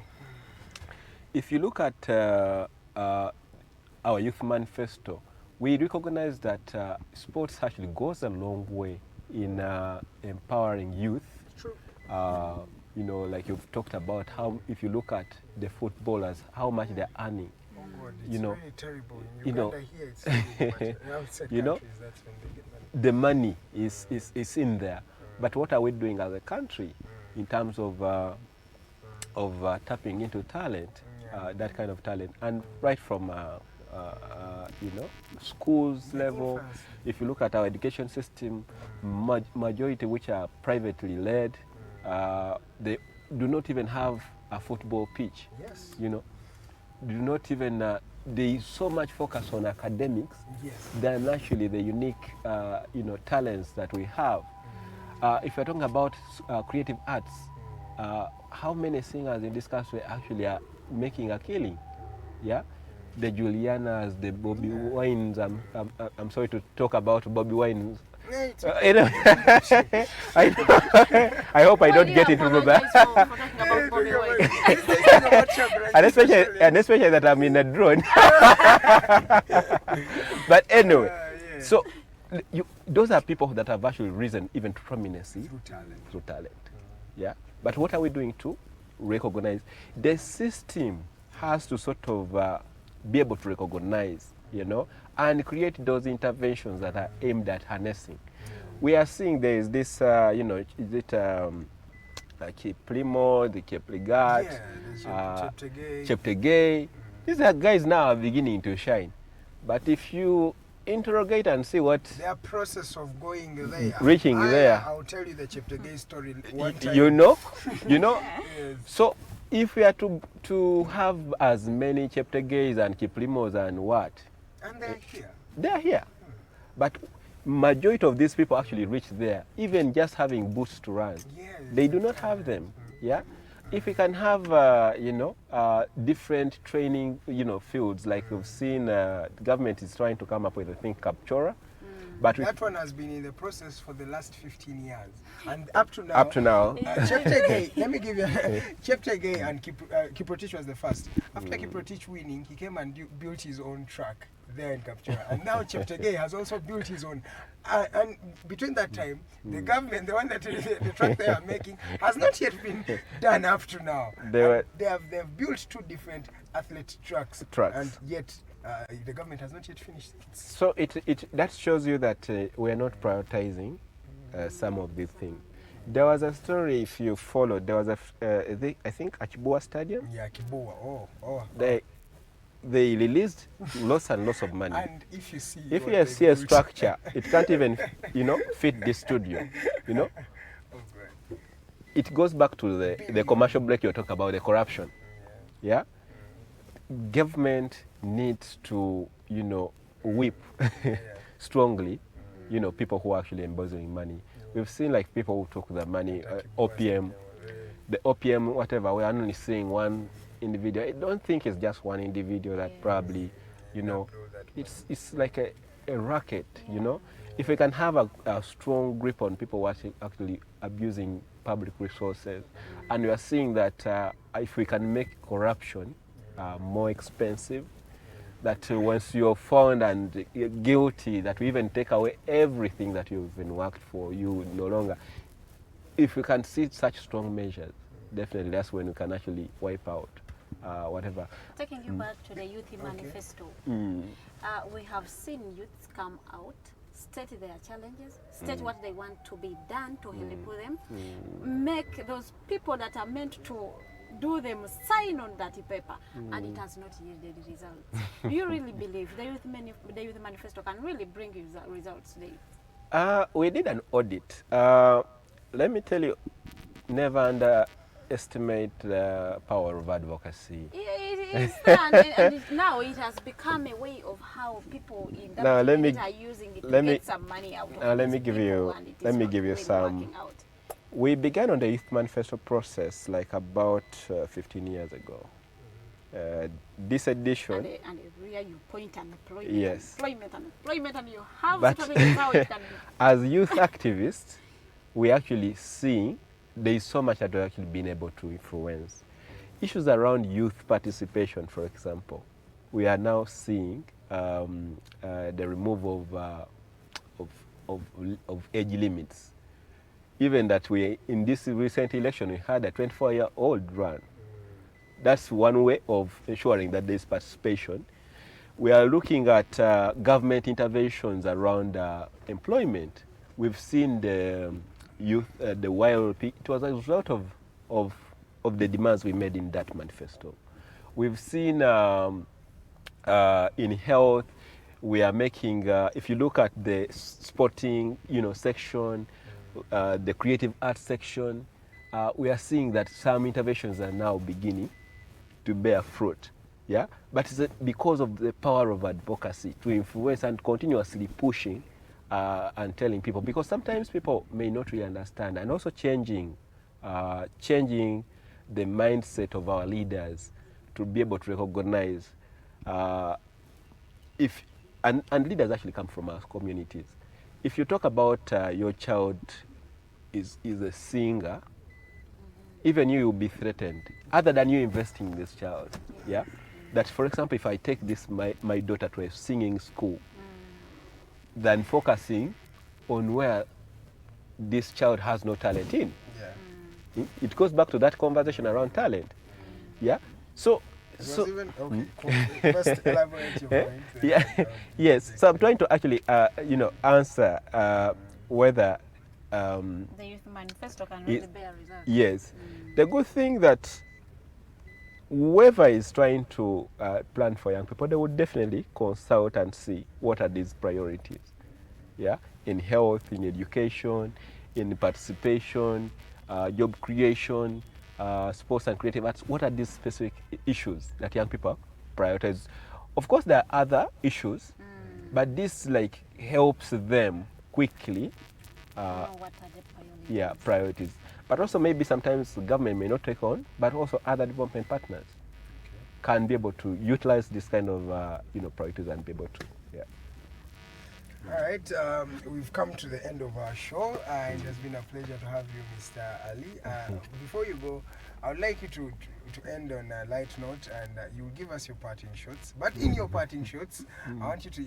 If you look at our youth manifesto, we recognize that sports actually goes a long way in empowering youth You know, like you've talked about how, if you look at the footballers, how much they're earning. Oh God, it's You know, really terrible. In you know, Uganda here, it's really much. In outside you know, countries, that's when they get money. the money is in there. But what are we doing as a country in terms of tapping into talent, that kind of talent, and right from you know, schools level. Infancy. If you look at our education system, majority which are privately led, they do not even have a football pitch. Yes. You know, do not even there is so much focus on academics Yes. than actually the unique you know, talents that we have. If you're talking about creative arts, how many singers in this country actually are making a killing? Yeah, the Julianas, the Bobby Wines. I'm sorry to talk about Bobby Wines. You know, I hope I don't get into trouble. And especially that I'm in a drone. But anyway, so those are people that have actually risen even to prominence through talent. Yeah. But what are we doing to recognize? The system has to sort of be able to recognize, you know, and create those interventions that are aimed at harnessing. We are seeing there is this, you know, is it Kiplimo, the Kipligat, Cheptegei. These are guys now are beginning to shine. But if you interrogate and see what their process of going there, reaching there, I'll tell you the Cheptegei story one time. You know. Yes. So if we are to have as many Cheptegeis and Kiplimos and what, And they're here. they're here. But majority of these people actually reach there, even just having boots to run. Yes. They do not have them. Yeah. If we can have, you know, different training, you know, fields, like we've seen, the government is trying to come up with, I think, Captura. But that one has been in the process for the last 15 years. And up to now, Cheptegei, let me give you, Cheptegei and Kiprotich was the first. After Kiprotich winning, he came and built his own track there in Captura. And now Cheptegei has also built his own. And between that time, the government, the one that the track they are making, has not yet been done up to now. They've built two different athlete tracks. And yet, the government has not yet finished it. So that shows you that we are not prioritizing some of these things. There was a story, if you followed, there was I think Achibua Stadium. Yeah, Achibua. They released lots and lots of money. And if you see a structure, it can't even, you know, fit this studio, you know. It goes back to the commercial break you're talking about, the corruption. Yeah. Government needs to, you know, whip strongly, you know, people who are actually embezzling money. We've seen like people who took the money, OPM, the OPM, whatever. We're only seeing one individual. I don't think it's just one individual that probably, you know, it's like a racket, you know. If we can have a strong grip on people actually abusing public resources, and we are seeing that if we can make corruption more expensive, that once you're found and guilty, that we even take away everything that you've been worked for, you no longer. If we can see such strong measures, definitely that's when we can actually wipe out whatever. Taking you back to the Youth Manifesto, we have seen youths come out, state their challenges, state what they want to be done to help them, make those people that are meant to do them sign on that paper, and it has not yielded results. Do you really believe the Youth Manifesto can really bring you results today? We did an audit. Let me tell you, never underestimate the power of advocacy. It is there, and now it has become a way of how people in that are using it to get some money out of let me give you some. We began on the Youth Manifesto process like about 15 years ago. This edition... And where you point unemployment, yes. employment, and you have but strategies how it can be. As youth activists, we actually see there is so much that we've actually been able to influence. Issues around youth participation, for example, we are now seeing the removal of age limits. even that we, in this recent election, we had a 24-year-old run. That's one way of ensuring that there's participation. We are looking at government interventions around employment. We've seen the youth, the YLP. It was a result of the demands we made in that manifesto. We've seen in health, we are making, if you look at the sporting, section, the creative arts section, we are seeing that some interventions are now beginning to bear fruit. Yeah, but it's because of the power of advocacy to influence and continuously pushing and telling people, because sometimes people may not really understand, and also changing the mindset of our leaders to be able to recognize and leaders actually come from our communities. If you talk about your child is a singer, even you will be threatened, other than you investing in this child. Yeah, that for example, if I take this my daughter to a singing school, than focusing on where this child has no talent in. Yeah. It goes back to that conversation around talent. Yeah. So even, okay, cool. First elaborate your point. Yeah. Yes. So I'm trying to actually answer whether the youth manifesto can really bear results. Yes. The good thing that whoever is trying to plan for young people, they would definitely consult and see what are these priorities. Yeah, in health, in education, in participation, job creation, sports and creative arts. What are these specific issues that young people prioritize? Of course, there are other issues, but this helps them quickly. What are the priorities? Yeah, priorities. But also maybe sometimes the government may not take on, but also other development partners can be able to utilize this kind of priorities and be able to. Yeah. All right, we've come to the end of our show, and it has been a pleasure to have you, Mr. Ali. Before you go, I would like you to end on a light note, and you will give us your parting shots. But in your parting shots, I want you to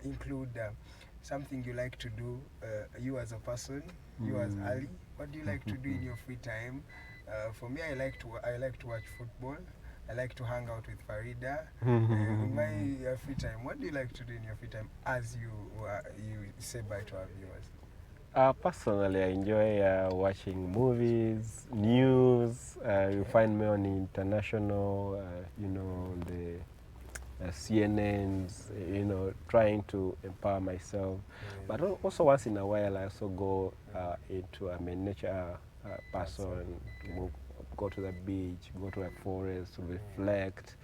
include something you like to do, you as a person, you as Ali. What do you like to do in your free time? For me, I like to watch football. I like to hang out with Farida. In my free time, what do you like to do in your free time as you say bye to our viewers? Personally, I enjoy watching movies, news. You find me on international, the CNNs, trying to empower myself. But also once in a while, I also go into a nature person, go to the beach, go to a forest, reflect.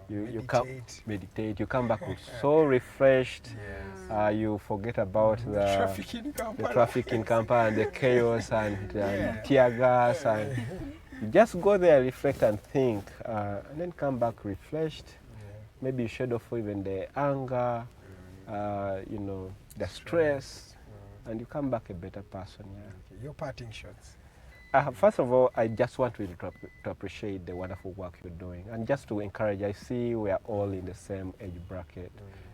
You come meditate. You come back so refreshed. Yes. You forget about the traffic in Kampala and the chaos and tear gas, and you just go there, reflect and think, and then come back refreshed. Maybe you shed off even the anger, the stress, and you come back a better person. Yeah. Okay. Your parting shots. First of all, I just want really to appreciate the wonderful work you're doing, and just to encourage. I see we are all in the same age bracket.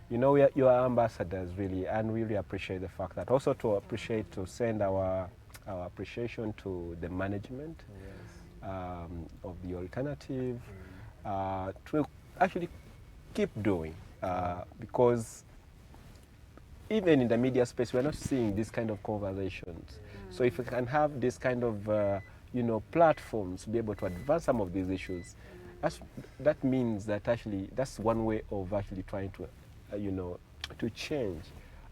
You are ambassadors really, and really appreciate the fact that. Also to send our appreciation to the management of the alternative, to actually keep doing, because even in the media space, we're not seeing this kind of conversations. So if we can have this kind of, platforms to be able to advance some of these issues, that means that actually that's one way of actually trying to, to change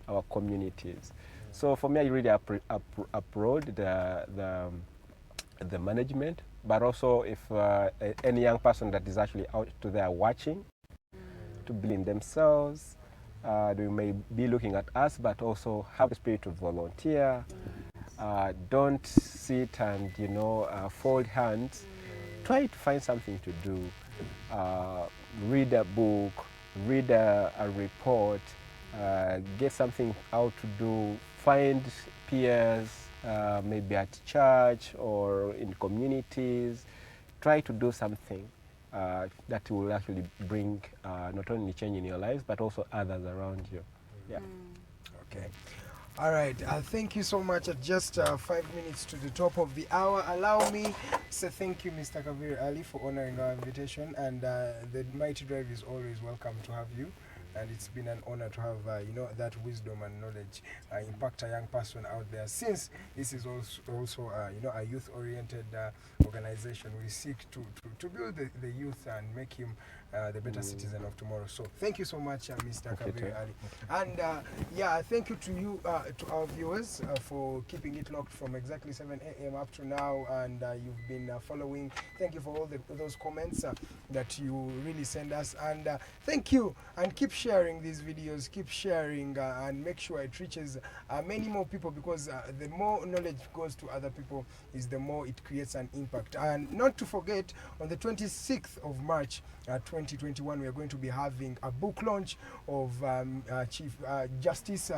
our communities. So for me, I really applaud the management, but also if any young person that is actually out there watching, to believe in themselves. They may be looking at us, but also have the spirit to volunteer. Don't sit and fold hands. Try to find something to do. Read a book, read a report, get something out to do. Find peers, maybe at church or in communities. Try to do something that will actually bring not only change in your lives, but also others around you. Yeah. Okay. All right, thank you so much. At just 5 minutes to the top of the hour, allow me to say thank you, Mr. Kaviri Ali, for honoring our invitation. And the Mighty Drive is always welcome to have you. And it's been an honor to have, that wisdom and knowledge impact a young person out there. Since this is also a youth-oriented organization, we seek to build the youth and make him the better citizen of tomorrow. So thank you so much, Mr. Kaviri Ali. And thank you to you, to our viewers, for keeping it locked from exactly 7 a.m. up to now. And you've been following. Thank you for all those comments that you really send us. And thank you, and keep sharing these videos, keep sharing, and make sure it reaches many more people, because the more knowledge goes to other people is the more it creates an impact. And not to forget, on the 26th of March 2021, we are going to be having a book launch of Chief Justice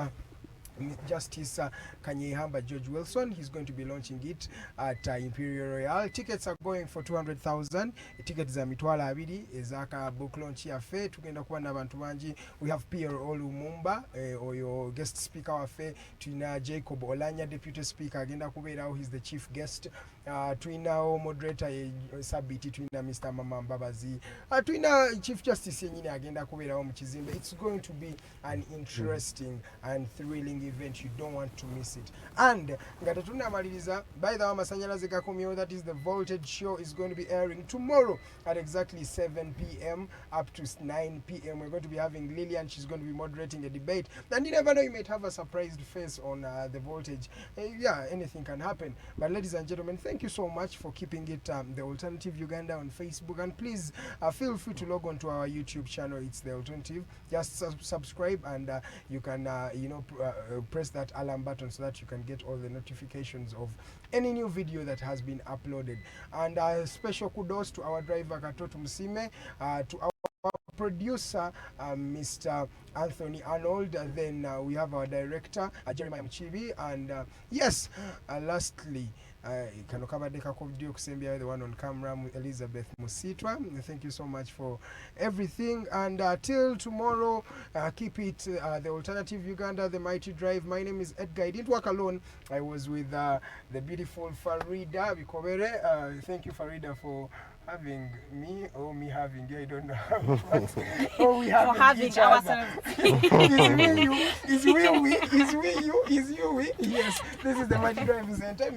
Karuhanga George Wilson. He's going to be launching it at Imperial Royal. Tickets are going for 200,000. Tickets za mitwala abiri ezaka book launch yafe tugenda kuba n'abantu bangi. We have Pierre Olumumba, oyo guest speaker wafe. Tuina Jacob Olanya, deputy speaker, agenda kubeerawo. He's the chief guest. Tuina moderator Sabiti, tuina Mr. Mama Mbabazi, tuina Chief Justice yenyine agenda kubeerawo mu kizimbe. It's going to be an interesting and thrilling event. You don't want to miss it. And ngata tunamaliriza, by the way, Masanyalaze Gakomyo, that is the Voltage show, is going to be airing tomorrow at exactly 7 p.m. up to 9 p.m. We're going to be having Lillian. She's going to be moderating a debate. And you never know, you might have a surprised face on the Voltage. Anything can happen. But ladies and gentlemen, thank you so much for keeping it The Alternative Uganda on Facebook. And please feel free to log on to our YouTube channel. It's The Alternative. Just subscribe, and you can press that alarm button so that you can get all the notifications of any new video that has been uploaded. And special kudos to our driver Katoto Musime, to our producer Mr. Anthony Arnold, and then we have our director Jeremiah Mchibi, and lastly Kanokabadeka Kovdio Kusembia, the one on camera, Elizabeth Musitwa. Thank you so much for everything, and till tomorrow, keep it The Alternative Uganda, the Mighty Drive. My name is Edgar. I didn't work alone. I was with the beautiful Farida Bikobere. Thank you, Farida, for having me, or me having you, I don't know. Or we having each other. Is we you? Yes, this is the Mighty Drive Center.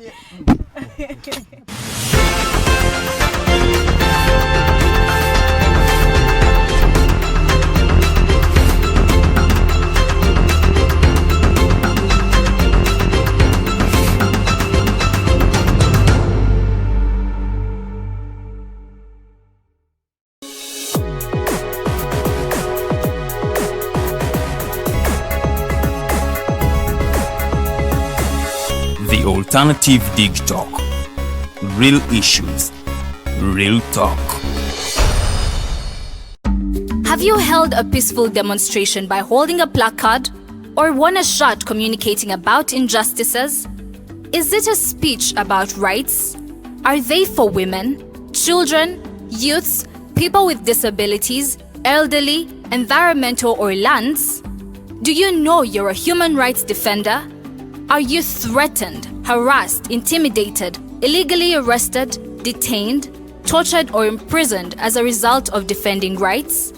The Alternative Dig Talk. Real issues, real talk. Have you held a peaceful demonstration by holding a placard, or won a shot communicating about injustices? Is it a speech about rights? Are they for women, children, youths, people with disabilities, elderly, environmental, or lands? Do you know you're a human rights defender? Are you threatened, harassed, intimidated, illegally arrested, detained, tortured, or imprisoned as a result of defending rights?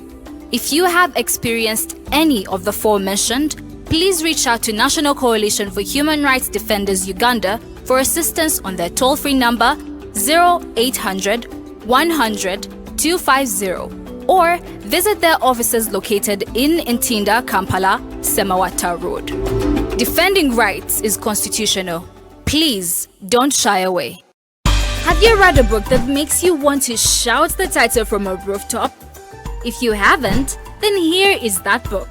If you have experienced any of the forementioned, please reach out to National Coalition for Human Rights Defenders Uganda for assistance on their toll-free number 0800 100 250, or visit their offices located in Ntinda, Kampala, Semawata Road. Defending rights is constitutional. Please don't shy away. Have you read a book that makes you want to shout the title from a rooftop? If you haven't, then here is that book,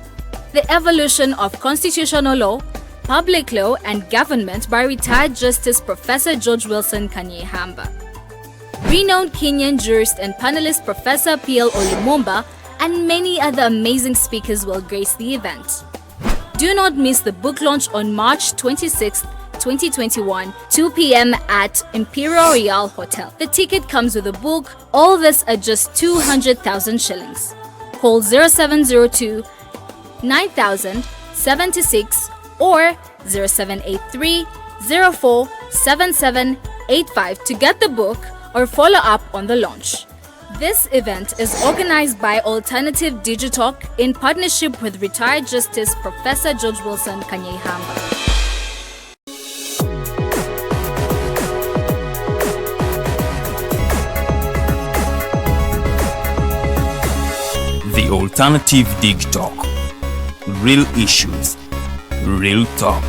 The Evolution of Constitutional Law, Public Law and Government by retired Justice Professor George Wilson Karuhanga. Renowned Kenyan jurist and panelist Professor Pierre Olumumba and many other amazing speakers will grace the event. Do not miss the book launch on March 26, 2021, 2 p.m. at Imperial Royal Hotel. The ticket comes with a book, all this at just 200,000 shillings. Call 0702 9000 76 or 0783 04 7785 to get the book or follow up on the launch. This event is organized by Alternative Digitalk in partnership with retired Justice Professor George Wilson Kanyehamba. The Alternative Dig Talk. Real issues, real talk.